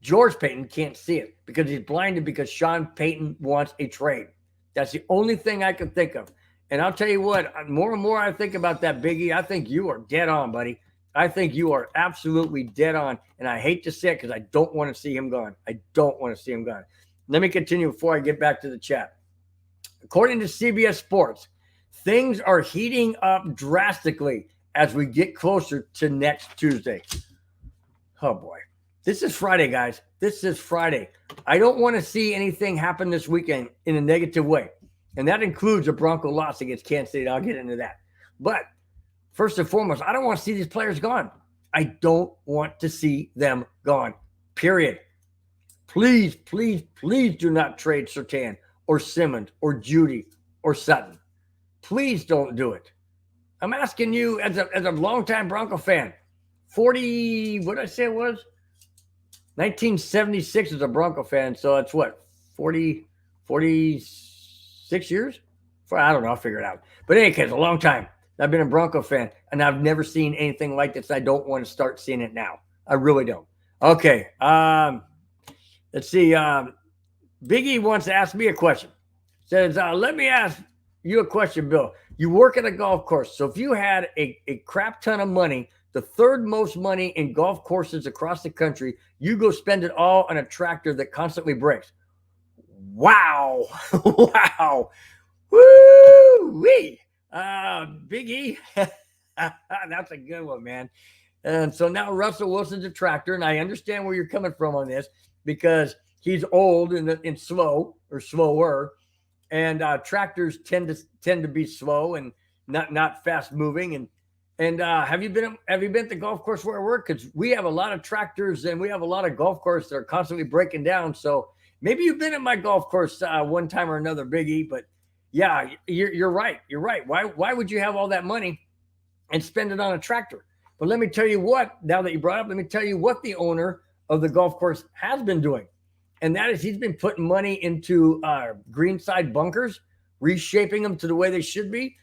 George Payton can't see it, because he's blinded because Sean Payton wants a trade. That's the only thing I can think of. And I'll tell you what, more and more I think about that, Big E, I think you are dead on, buddy. I think you are absolutely dead on. And I hate to say it because I don't want to see him gone. Let me continue before I get back to the chat. According to CBS Sports, things are heating up drastically as we get closer to next Tuesday. Oh, boy. This is Friday, guys. This is Friday. I don't want to see anything happen this weekend in a negative way. And that includes a Bronco loss against Kansas City. I'll get into that. But first and foremost, I don't want to see these players gone. I don't want to see them gone, period. Please, please, please do not trade Surtain or Simmons or Judy or Sutton. Please don't do it. I'm asking you as a longtime Bronco fan, 40, what did I say it was? 1976 as a Bronco fan, so that's what, 46 years? I don't know, I'll figure it out. But in any case, a long time. I've been a Bronco fan, and I've never seen anything like this. I don't want to start seeing it now. I really don't. Okay, let's see. Big E wants to ask me a question. Says, let me ask you a question, Bill. You work at a golf course. So if you had a crap ton of money, the third most money in golf courses across the country, you go spend it all on a tractor that constantly breaks. Wow. Wow. Woo-wee. Big E. That's a good one, man. And so now Russell Wilson's a tractor, and I understand where you're coming from on this because he's old and slow or slower, and tractors tend to be slow and not fast moving. And have you been at the golf course where I work? Because we have a lot of tractors and we have a lot of golf courses that are constantly breaking down. So maybe you've been at my golf course one time or another, Biggie. But yeah, you're right. You're right. Why would you have all that money and spend it on a tractor? But let me tell you what, now that you brought up, let me tell you what the owner of the golf course has been doing. And that is he's been putting money into greenside bunkers, reshaping them to the way they should be,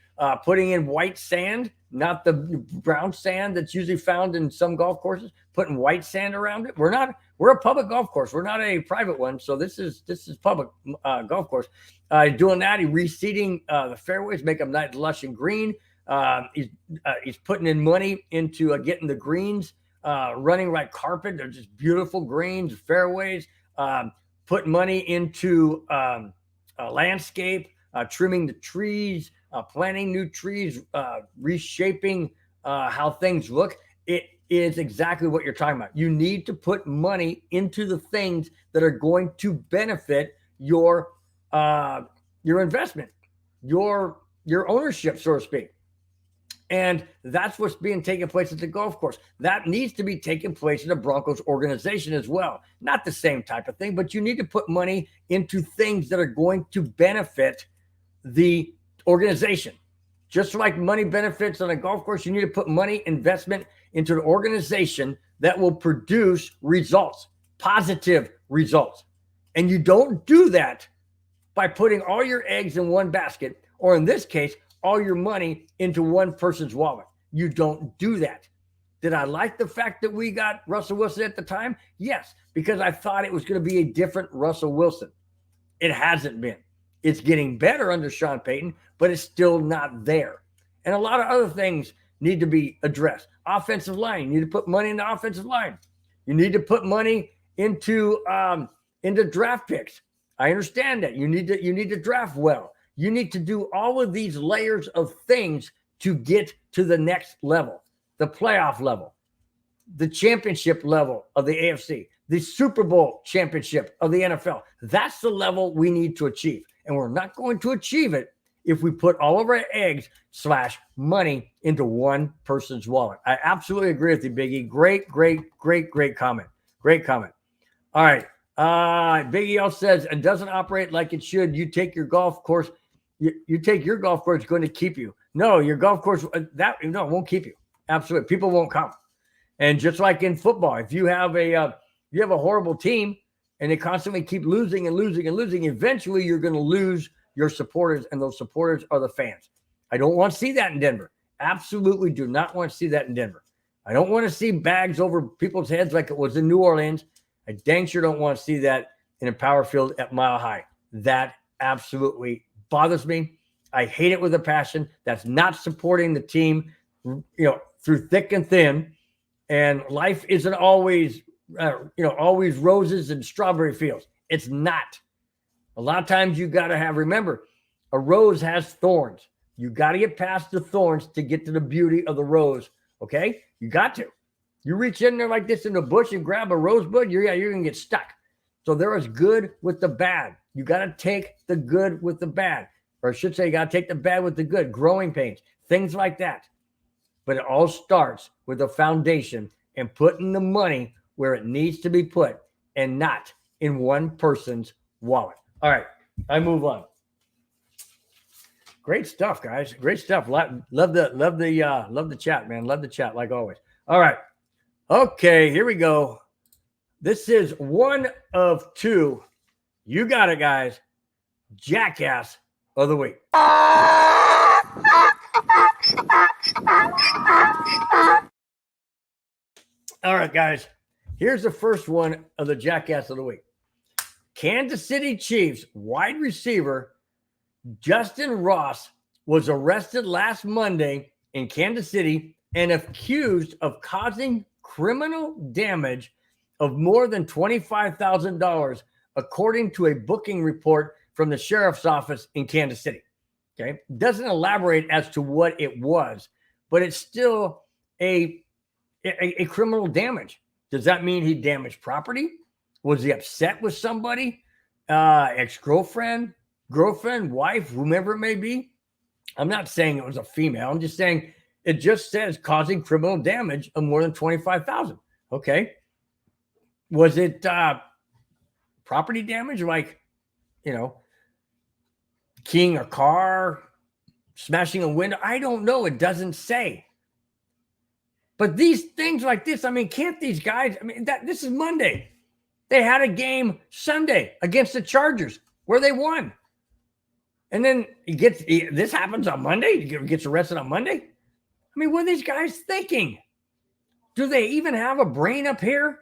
putting in white sand, not the brown sand that's usually found in some golf courses, putting white sand around it. We're a public golf course. We're not a private one. So this is public golf course. Doing that, he's reseeding the fairways, make them nice, lush and green. He's putting in money into getting the greens running like carpet. They're just beautiful greens, fairways. Putting money into landscape, trimming the trees, planting new trees, reshaping how things look. It is exactly what you're talking about. You need to put money into the things that are going to benefit your investment, your ownership, so to speak. And that's what's being taken place at the golf course. That needs to be taking place in the Broncos organization as well. Not the same type of thing, but you need to put money into things that are going to benefit the organization. Just like money benefits on a golf course, you need to put money investment into an organization that will produce results, positive results. And you don't do that by putting all your eggs in one basket, or in this case, all your money into one person's wallet. You don't do that. Did I like the fact that we got Russell Wilson at the time? Yes, because I thought it was going to be a different Russell Wilson. It hasn't been. It's getting better under Sean Payton, but it's still not there. And a lot of other things need to be addressed. Offensive line, you need to put money in the offensive line. You need to put money into draft picks. I understand that. You need to draft well. You need to do all of these layers of things to get to the next level, the playoff level, the championship level of the AFC, the Super Bowl championship of the NFL. That's the level we need to achieve. And we're not going to achieve it if we put all of our eggs / money into one person's wallet. I absolutely agree with you, Biggie. Great comment. Great comment. All right. Biggie L says, it doesn't operate like it should. You take your golf course. You take your golf course, it's going to keep you. No, your golf course, it won't keep you. Absolutely. People won't come. And just like in football, if you have a horrible team and they constantly keep losing and losing and losing, eventually you're going to lose your supporters, and those supporters are the fans. I don't want to see that in Denver. Absolutely do not want to see that in Denver. I don't want to see bags over people's heads like it was in New Orleans. I dang sure don't want to see that in a power field at Mile High. That absolutely bothers me. I hate it with a passion. That's not supporting the team, through thick and thin. And life isn't always, always roses and strawberry fields. It's not. A lot of times you got to remember, a rose has thorns. You got to get past the thorns to get to the beauty of the rose. Okay? You got to. You reach in there like this in the bush and grab a rosebud, you're going to get stuck. So there is good with the bad. You got to take the good with the bad. Or I should say, you got to take the bad with the good. Growing pains, things like that. But it all starts with a foundation and putting the money where it needs to be put and not in one person's wallet. All right, I move on. Great stuff, guys. Great stuff. Love the chat, man. Love the chat, like always. All right. Okay, here we go. This is one of two. You got it, guys. Jackass of the week. All right, guys. Here's the first one of the Jackass of the week. Kansas City Chiefs wide receiver Justin Ross was arrested last Monday in Kansas City and accused of causing criminal damage of more than $25,000, according to a booking report from the sheriff's office in Kansas City. Okay. Doesn't elaborate as to what it was, but it's still a criminal damage. Does that mean he damaged property? Was he upset with somebody? Ex-girlfriend, girlfriend, wife, whomever it may be? I'm not saying it was a female. I'm just saying it just says causing criminal damage of more than $25,000. Okay. Was it property damage, like, keying a car, smashing a window? I don't know. It doesn't say. But these things like this, I mean, can't these guys, this is Monday. They had a game Sunday against the Chargers where they won. And then this happens on Monday. He gets arrested on Monday. I mean, what are these guys thinking? Do they even have a brain up here?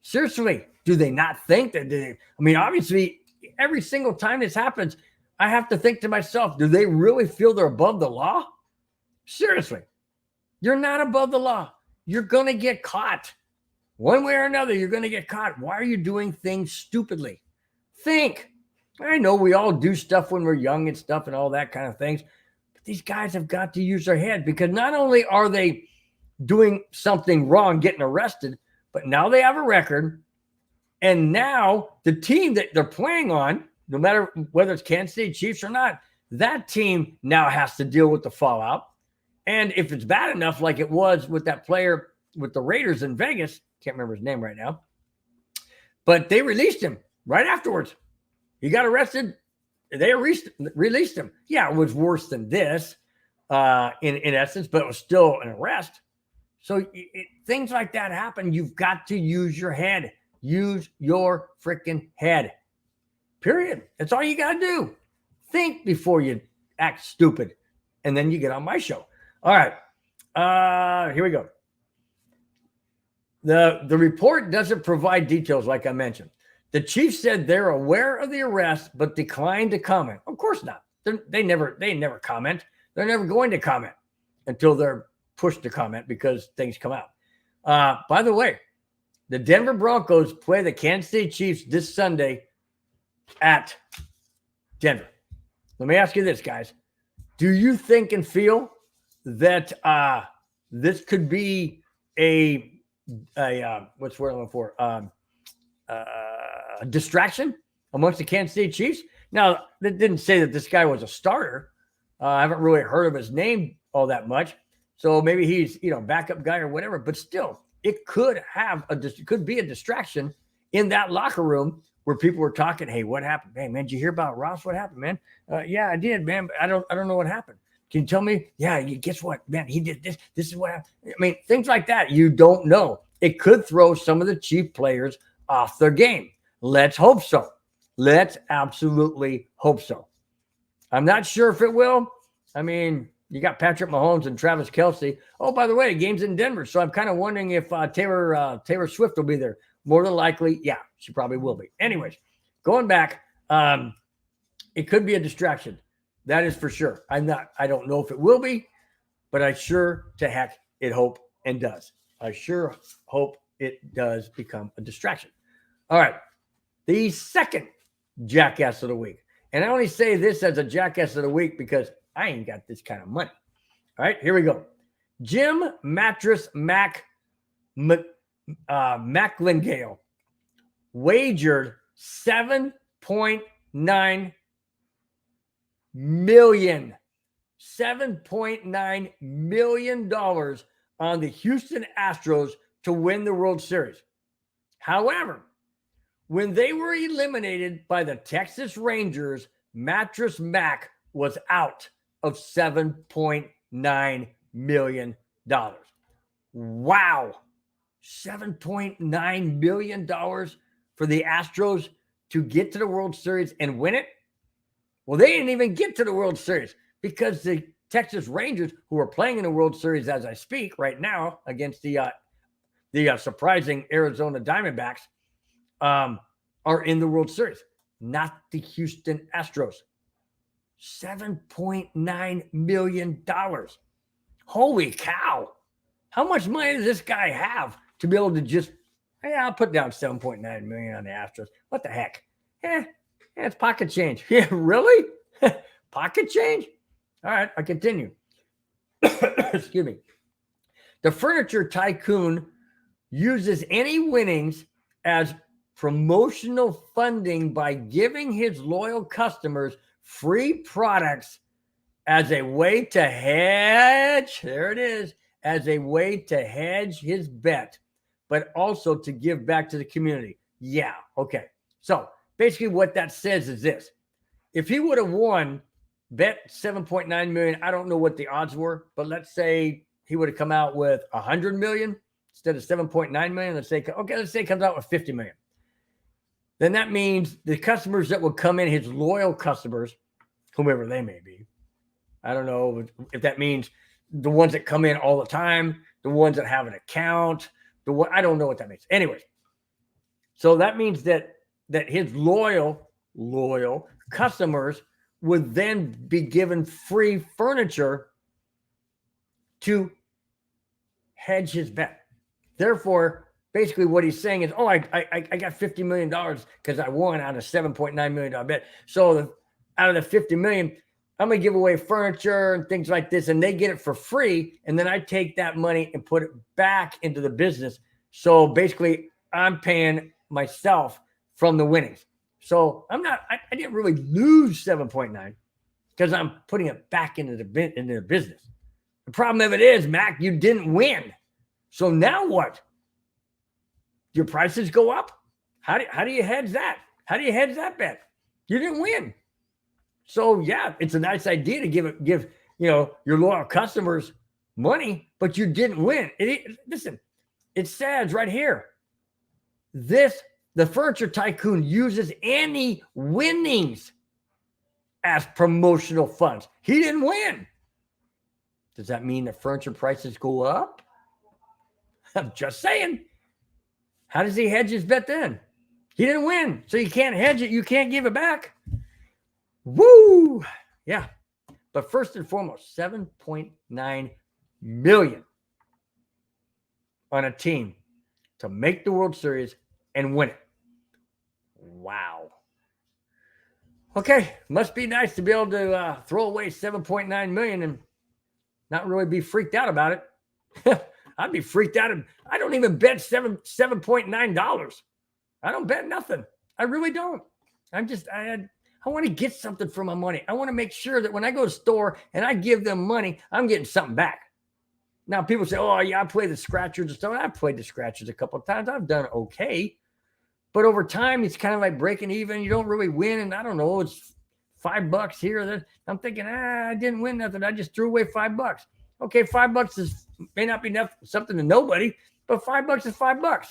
Seriously, do they not think that obviously, every single time this happens, I have to think to myself, do they really feel they're above the law? Seriously, you're not above the law. You're going to get caught. One way or another, you're going to get caught. Why are you doing things stupidly? Think. I know we all do stuff when we're young and stuff and all that kind of things. But these guys have got to use their head, because not only are they doing something wrong, getting arrested, but now they have a record. And now the team that they're playing on, no matter whether it's Kansas City Chiefs or not, that team now has to deal with the fallout. And if it's bad enough, like it was with that player with the Raiders in Vegas, can't remember his name right now, but they released him right afterwards. He got arrested. They released him. Yeah, it was worse than this in essence, but it was still an arrest. So things like that happen. You've got to use your head. Use your freaking head. Period. That's all you got to do. Think before you act stupid. And then you get on my show. All right. Here we go. The report doesn't provide details, like I mentioned. The Chiefs said they're aware of the arrest, but declined to comment. Of course not. They never comment. They're never going to comment until they're pushed to comment, because things come out. By the way, the Denver Broncos play the Kansas City Chiefs this Sunday at Denver. Let me ask you this, guys. Do you think and feel that this could be a what's the word I'm looking for? A distraction amongst the Kansas City Chiefs? Now, that didn't say that this guy was a starter. I haven't really heard of his name all that much. So maybe he's, backup guy or whatever, but still, it could be a distraction in that locker room where people were talking, hey, what happened? Hey, man, did you hear about Ross? What happened, man? Yeah, I did, man. But I don't know what happened. Can you tell me? Yeah, guess what, man? He did this. This is what happened. Things like that. You don't know. It could throw some of the Chief players off their game. Let's hope so. Let's absolutely hope so. I'm not sure if it will. You got Patrick Mahomes and Travis Kelce. Oh, by the way, the game's in Denver. So I'm kind of wondering if Taylor Swift will be there. More than likely, yeah, she probably will be. Anyways, going back, it could be a distraction. That is for sure. I don't know if it will be, but I sure to heck it hope and does. I sure hope it does become a distraction. All right. The second jackass of the week. And I only say this as a jackass of the week because I ain't got this kind of money. All right, here we go. Jim Mattress McLingale wagered $7.9 million on the Houston Astros to win the World Series. However, when they were eliminated by the Texas Rangers, Mattress Mac was out of $7.9 million. Wow. $7.9 million for the Astros to get to the World Series and win it? Well, they didn't even get to the World Series because the Texas Rangers, who are playing in the World Series as I speak right now against the surprising Arizona Diamondbacks, are in the World Series, not the Houston Astros. $7.9 million. Holy cow. How much money does this guy have to be able to just, hey, I'll put down 7.9 million on the Astros. What the heck? It's pocket change. Yeah, really? Pocket change? All right, I continue. Excuse me. The furniture tycoon uses any winnings as promotional funding by giving his loyal customers free products as a way to hedge. There it is. As a way to hedge his bet, but also to give back to the community. Yeah, okay. So basically what that says is this. If he would have won, bet 7.9 million, I don't know what the odds were, but let's say he would have come out with 100 million instead of 7.9 million. Let's say he comes out with 50 million. Then that means the customers that would come in, his loyal customers, whomever they may be, I don't know if that means the ones that come in all the time, the ones that have an account, I don't know what that means. Anyways, so that means that his loyal customers would then be given free furniture to hedge his bet. Therefore, basically what he's saying is, I got $50 million because I won on a $7.9 million bet. So out of the 50 million, I'm going to give away furniture and things like this, and they get it for free. And then I take that money and put it back into the business. So basically, I'm paying myself from the winnings. So I didn't really lose 7.9 because I'm putting it back into the business. The problem of it is, Mac, you didn't win. So now what? Your prices go up? How do you hedge that? How do you hedge that bet? You didn't win. So yeah, it's a nice idea to give your loyal customers money, but you didn't win. Listen, it says right here, the furniture tycoon uses any winnings as promotional funds. He didn't win. Does that mean the furniture prices go up? I'm just saying. How does he hedge his bet then? He didn't win, so you can't hedge it. You can't give it back. Woo! Yeah. But first and foremost, 7.9 million on a team to make the World Series and win it. Wow. Okay. Must be nice to be able to throw away 7.9 million and not really be freaked out about it. I'd be freaked out. I don't even bet $7.9. I don't bet nothing. I really don't. I want to get something for my money. I want to make sure that when I go to the store and I give them money, I'm getting something back. Now, people say, oh, yeah, I play the scratchers and stuff. I've played the scratchers a couple of times. I've done okay. But over time, it's kind of like breaking even. You don't really win. And I don't know, it's $5 here or there. I'm thinking, I didn't win nothing. I just threw away $5. Okay, $5 may not be something to nobody, but $5 is $5.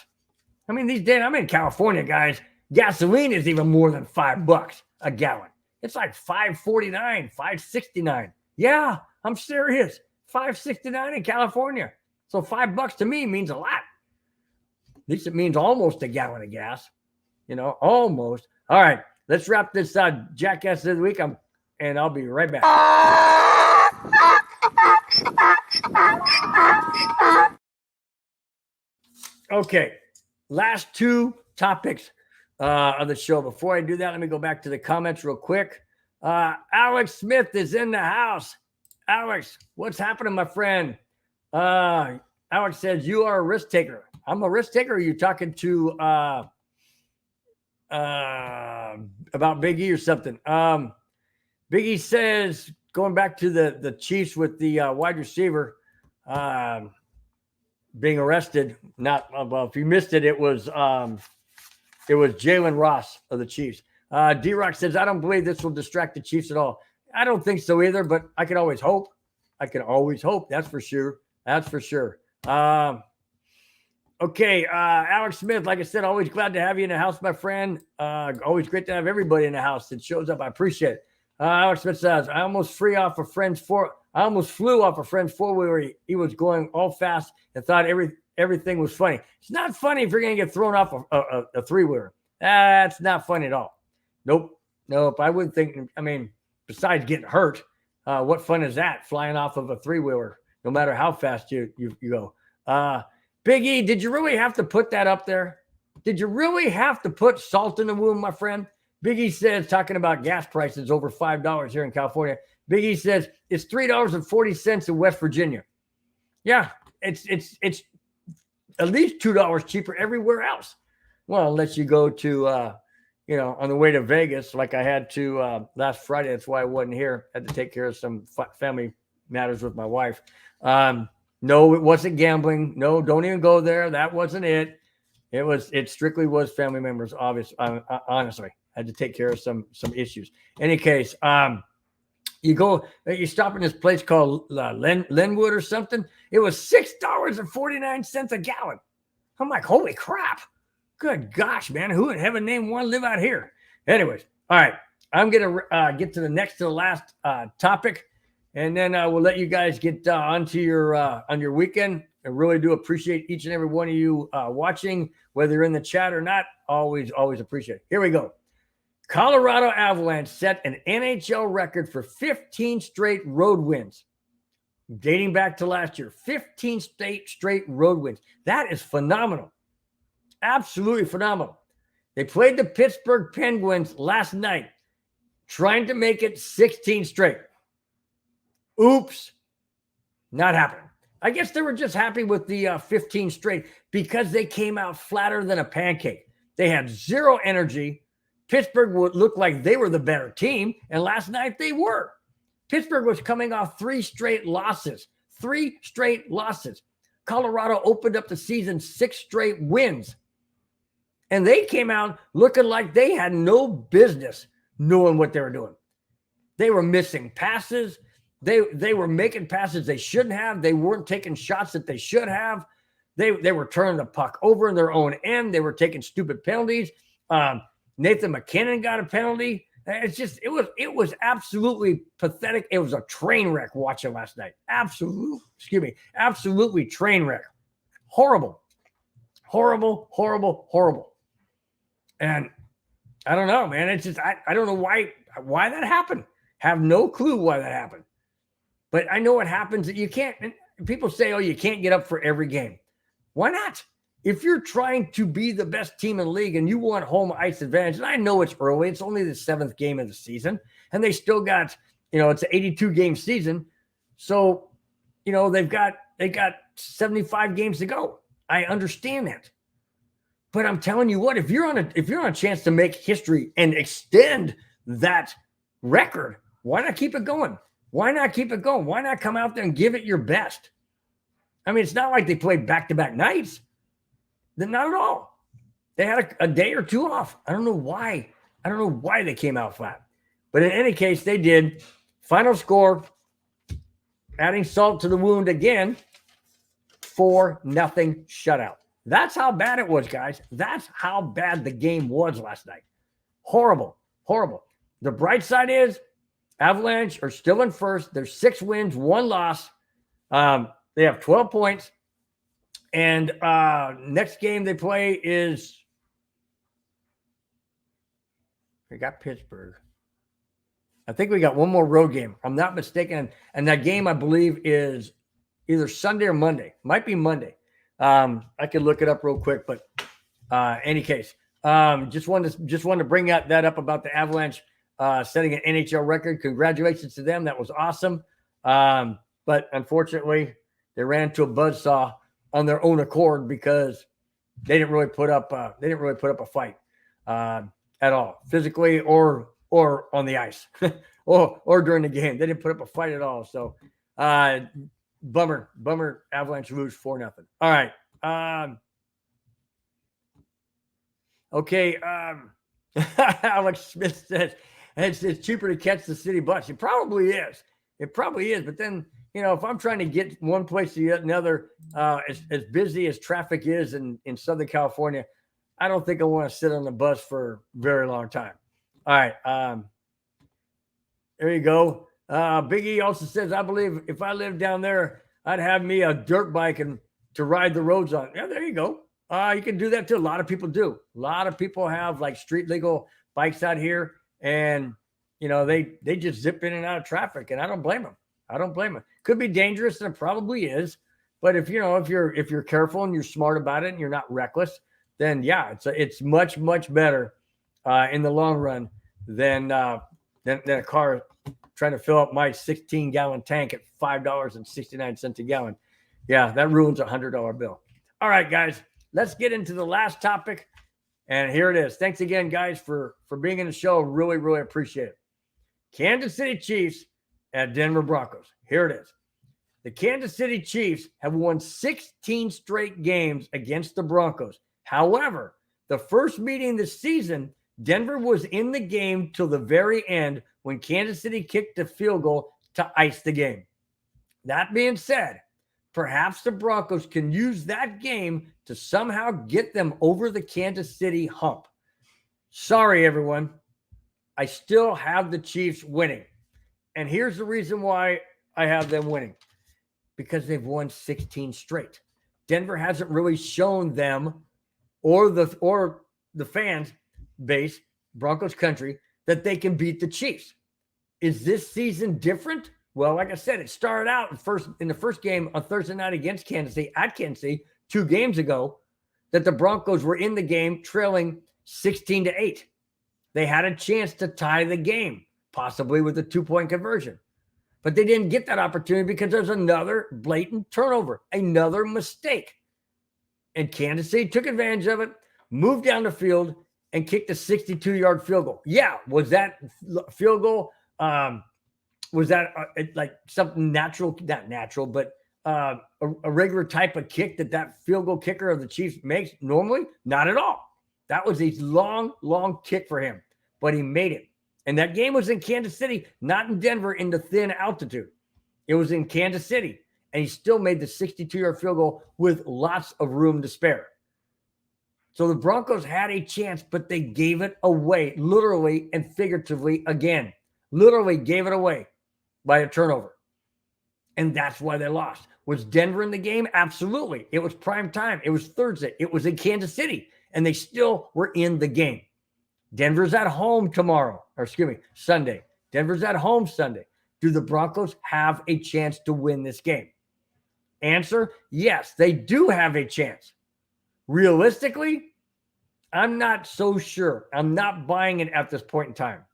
I mean, these days, I'm in California, guys. Gasoline is even more than $5 a gallon. It's like $5.49, $5.69. Yeah, I'm serious. $5.69 in California. So $5 to me means a lot. At least it means almost a gallon of gas. Almost. All right, let's wrap this jackass of the week. And I'll be right back. Okay, last two topics of the show. Before I do that, let me go back to the comments real quick. Alex Smith is in the house. Alex, what's happening, my friend? Alex says, you are a risk taker. I'm a risk taker. Or are you talking to about Big E or something? Big E says, going back to the Chiefs with the wide receiver being arrested. If you missed it, it was Jalen Ross of the Chiefs. D-Rock says, I don't believe this will distract the Chiefs at all. I don't think so either, but I can always hope. That's for sure. Okay, Alex Smith, like I said, always glad to have you in the house, my friend. Always great to have everybody in the house that shows up. I appreciate it. Alex Smith says, I almost flew off a friend's four-wheeler. He was going all fast and thought everything was funny. It's not funny if you're going to get thrown off a three-wheeler. That's not funny at all. Nope. I wouldn't think. I mean, besides getting hurt, what fun is that flying off of a three-wheeler, no matter how fast you go? Big E, did you really have to put that up there? Did you really have to put salt in the wound, my friend? Big E says, talking about gas prices over $5 here in California, Big E says it's $3.40 in West Virginia. Yeah, it's at least $2 cheaper everywhere else. Well, unless you go to, on the way to Vegas, like I had to last Friday. That's why I wasn't here. I had to take care of some family matters with my wife. No, it wasn't gambling. No, don't even go there. That wasn't it. It strictly was family members. Obviously, honestly, I had to take care of some issues. Any case, you stop in this place called Linwood or something. It was $6.49 a gallon. I'm like, holy crap. Good gosh, man. Who in heaven name want to live out here? Anyways, all right. I'm going to get to the last topic, and then we'll let you guys get onto on your weekend. I really do appreciate each and every one of you watching, whether you're in the chat or not. Always appreciate it. Here we go. Colorado Avalanche set an NHL record for 15 straight road wins, dating back to last year. 15 straight road wins. That is phenomenal. Absolutely phenomenal. They played the Pittsburgh Penguins last night, trying to make it 16 straight. Oops. Not happening. I guess they were just happy with the 15 straight because they came out flatter than a pancake. They had zero energy. Pittsburgh would look like they were the better team, and last night they were. Pittsburgh was coming off 3 straight losses. 3 straight losses. Colorado opened up the season 6 straight wins. And they came out looking like they had no business knowing what they were doing. They were missing passes. They were making passes they shouldn't have. They weren't taking shots that they should have. They were turning the puck over in their own end. They were taking stupid penalties. Nathan McKinnon got a penalty. It was absolutely pathetic. It was a train wreck watching last night. Absolutely train wreck. Horrible. And I don't know, man. It's just I don't know why that happened. Have no clue why that happened. But I know what happens. That you can't. People say, "Oh, you can't get up for every game." Why not? If you're trying to be the best team in the league and you want home ice advantage, and I know it's early, it's only the 7th game of the season, and they still got, it's an 82 game season, so they got 75 games to go. I understand that. But I'm telling you what, if you're on a chance to make history and extend that record, why not keep it going? Why not keep it going? Why not come out there and give it your best? I mean, it's not like they played back-to-back nights. Not at all. They had a day or two off. I don't know why. They came out flat. But in any case, they did. Final score, adding salt to the wound again, 4-0 shutout. That's how bad it was, guys. That's how bad the game was last night. Horrible. The bright side is Avalanche are still in first. There's 6 wins, 1 loss. They have 12 points. And next game they play is we got Pittsburgh. I think we got one more road game. I'm not mistaken. And that game, I believe, is either Sunday or Monday. Might be Monday. I could look it up real quick, but any case, just wanted to bring that up about the Avalanche setting an NHL record. Congratulations to them. That was awesome. But unfortunately, they ran into a buzzsaw on their own accord because they didn't really put up a fight at all, physically or on the ice or during the game. They didn't put up a fight at all. So bummer. Avalanche lose 4-0. All right. Okay. Alex Smith says it's cheaper to catch the city bus. It probably is. But then, if I'm trying to get one place to another, as busy as traffic is in Southern California, I don't think I want to sit on the bus for a very long time. All right. There you go. Big E also says, I believe if I lived down there, I'd have me a dirt bike and to ride the roads on. Yeah, there you go. You can do that too. A lot of people do. A lot of people have like street legal bikes out here, and they just zip in and out of traffic, and I don't blame them. I don't blame them. Could be dangerous, and it probably is. But if you're careful and you're smart about it and you're not reckless, then yeah, it's much better in the long run than a car trying to fill up my 16-gallon tank at $5.69 a gallon. Yeah, that ruins $100 bill. All right, guys, let's get into the last topic. And here it is. Thanks again, guys, for being in the show. Really appreciate it. Kansas City Chiefs at Denver Broncos. Here it is. The Kansas City Chiefs have won 16 straight games against the Broncos. However, the first meeting this season, Denver was in the game till the very end when Kansas City kicked a field goal to ice the game. That being said, perhaps the Broncos can use that game to somehow get them over the Kansas City hump. Sorry, everyone. I still have the Chiefs winning. And here's the reason why I have them winning. Because they've won 16 straight. Denver hasn't really shown them or the fans base, Broncos country, that they can beat the Chiefs. Is this season different? Well, like I said, it started out in the first game on Thursday night against Kansas City at Kansas City 2 games ago, that the Broncos were in the game trailing 16-8. They had a chance to tie the game, possibly with a 2-point conversion. But they didn't get that opportunity because there's another blatant turnover, another mistake. And Kansas City took advantage of it, moved down the field, and kicked a 62-yard field goal. Yeah, was that field goal, was that like something natural? Not natural, but a regular type of kick that field goal kicker of the Chiefs makes normally? Not at all. That was a long kick for him, but he made it. And that game was in Kansas City, not in Denver in the thin altitude. It was in Kansas City, and he still made the 62-yard field goal with lots of room to spare. So the Broncos had a chance, but they gave it away, literally and figuratively again. Literally gave it away by a turnover. And that's why they lost. Was Denver in the game? Absolutely. It was prime time. It was Thursday. It was in Kansas City, and they still were in the game. Denver's at home Sunday. Denver's at home Sunday. Do the Broncos have a chance to win this game? Answer, yes, they do have a chance. Realistically, I'm not so sure. I'm not buying it at this point in time.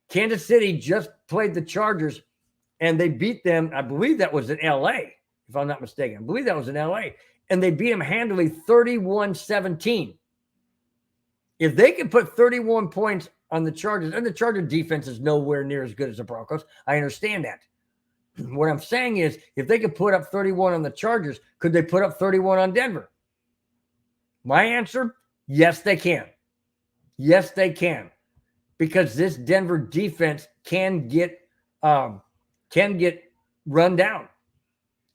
Kansas City just played the Chargers, and they beat them. I believe that was in L.A., if I'm not mistaken. I believe that was in L.A., and they beat them handily 31-17. If they can put 31 points on the Chargers, and the Charger defense is nowhere near as good as the Broncos, I understand that. What I'm saying is, if they could put up 31 on the Chargers, could they put up 31 on Denver? My answer, yes, they can. Yes, they can. Because this Denver defense can get run down.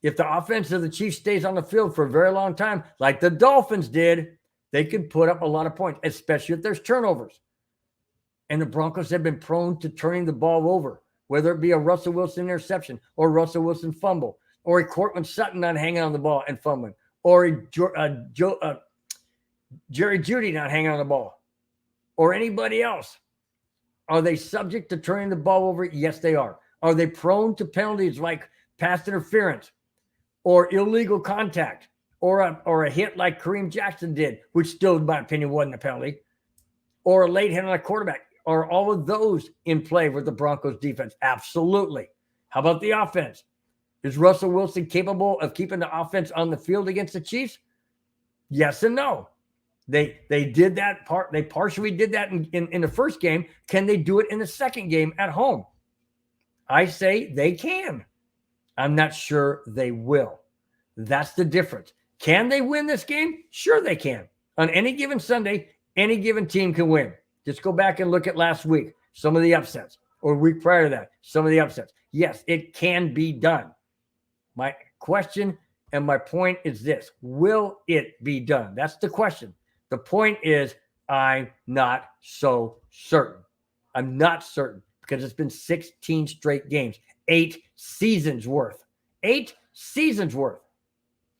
If the offense of the Chiefs stays on the field for a very long time, like the Dolphins did, they could put up a lot of points, especially if there's turnovers. And the Broncos have been prone to turning the ball over, whether it be a Russell Wilson interception or Russell Wilson fumble, or a Courtland Sutton not hanging on the ball and fumbling, or a Jerry Jeudy not hanging on the ball, or anybody else. Are they subject to turning the ball over? Yes, they are. Are they prone to penalties like pass interference or illegal contact or a hit like Kareem Jackson did, which still, in my opinion, wasn't a penalty, or a late hit on a quarterback? Are all of those in play with the Broncos defense? Absolutely. How about the offense? Is Russell Wilson capable of keeping the offense on the field against the Chiefs? Yes and no. They did that part. They partially did that in the first game. Can they do it in the second game at home? I say they can. I'm not sure they will. That's the difference. Can they win this game? Sure they can. On any given Sunday, any given team can win. Just go back and look at last week, some of the upsets, or a week prior to that, some of the upsets. Yes, it can be done. My question and my point is this: will it be done? That's the question. The point is, I'm not so certain. I'm not certain because it's been 16 straight games, 8 seasons worth. 8 seasons worth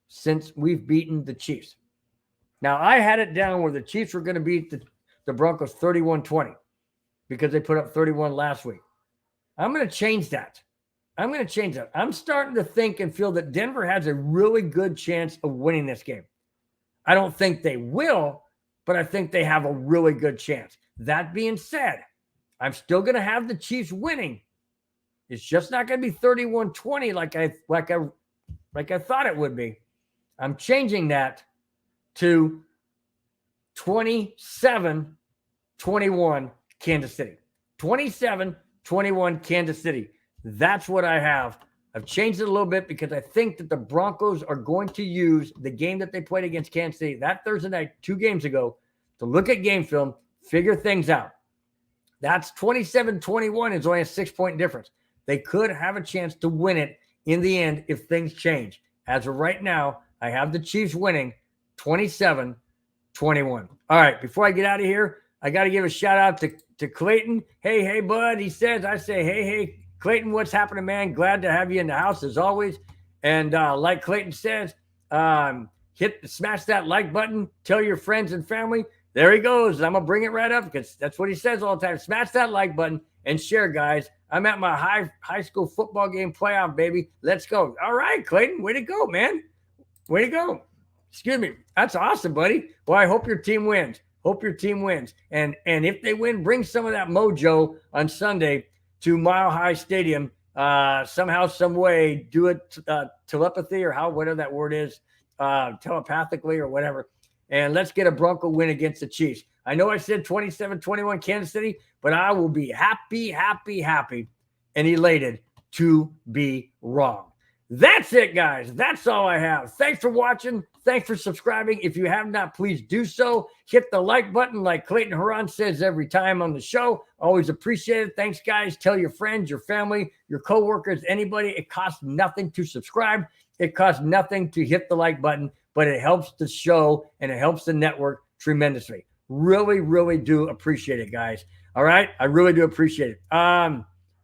since we've beaten the Chiefs. Now, I had it down where the Chiefs were going to beat the Broncos 31-20. because they put up 31 last week. I'm going to change that. I'm starting to think and feel that Denver has a really good chance of winning this game. I don't think they will, but I think they have a really good chance. That being said, I'm still going to have the Chiefs winning. It's just not going to be 31-20 like I thought it would be. I'm changing that to 27-21 Kansas City. 27-21 Kansas City. That's what I have. I've changed it a little bit because I think that the Broncos are going to use the game that they played against Kansas City that Thursday night 2 games ago to look at game film, figure things out. That's 27-21 is only a 6-point difference. They could have a chance to win it in the end if things change. As of right now, I have the Chiefs winning 27-21. All right, before I get out of here, I got to give a shout out to Clayton. Hey, bud. He says, I say, hey, Clayton, what's happening, man? Glad to have you in the house as always. And like Clayton says, smash that like button. Tell your friends and family. There he goes. I'm going to bring it right up because that's what he says all the time. Smash that like button and share, guys. I'm at my high school football game playoff, baby. Let's go. All right, Clayton. Way to go, man. Way to go. Excuse me. That's awesome, buddy. Well, I hope your team wins. And if they win, bring some of that mojo on Sunday to Mile High Stadium. Somehow, some way, do it telepathy or whatever that word is, telepathically or whatever. And let's get a Bronco win against the Chiefs. I know I said 27-21 Kansas City, but I will be happy and elated to be wrong. That's it, guys. That's all I have. Thanks for watching. Thanks for subscribing. If you have not, please do so. Hit the like button like Clayton Huron says every time on the show. Always appreciate it. Thanks, guys. Tell your friends, your family, your coworkers, anybody. It costs nothing to subscribe. It costs nothing to hit the like button, but it helps the show and it helps the network tremendously. Really, really do appreciate it, guys. All right? I really do appreciate it.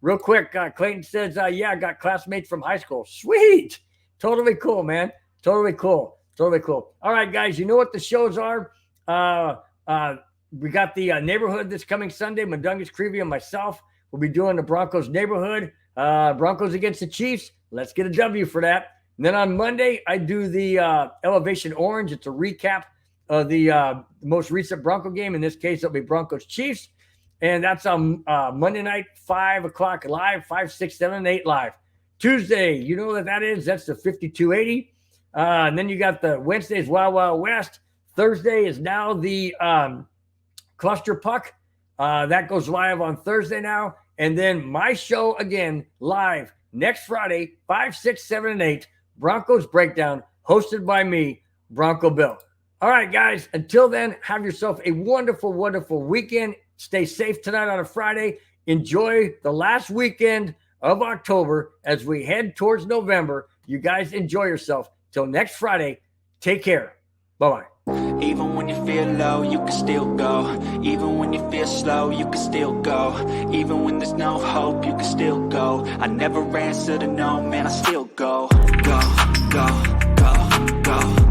Real quick, Clayton says, yeah, I got classmates from high school. Sweet. Totally cool, man. Totally cool. All right, guys, you know what the shows are? We got the neighborhood this coming Sunday. Mundungus Creevy and myself will be doing the Broncos neighborhood. Broncos against the Chiefs. Let's get a W for that. And then on Monday, I do the Elevation Orange. It's a recap of the most recent Bronco game. In this case, it'll be Broncos Chiefs. And that's on Monday night, 5 o'clock live, 5, 6, 7, 8 live. Tuesday, you know what that is? That's the 5280. And then you got the Wednesday's Wild Wild West. Thursday is now the Cluster Puck. That goes live on Thursday now. And then my show again, live next Friday, 5, 6, 7, and 8. Broncos Breakdown, hosted by me, Bronco Bill. All right, guys, until then, have yourself a wonderful, wonderful weekend. Stay safe tonight on a Friday. Enjoy the last weekend of October as we head towards November. You guys enjoy yourself. Till next Friday, take care. Bye-bye. Even when you feel low, you can still go. Even when you feel slow, you can still go. Even when there's no hope, you can still go. I never answer to no, man, I still go. Go, go, go, go.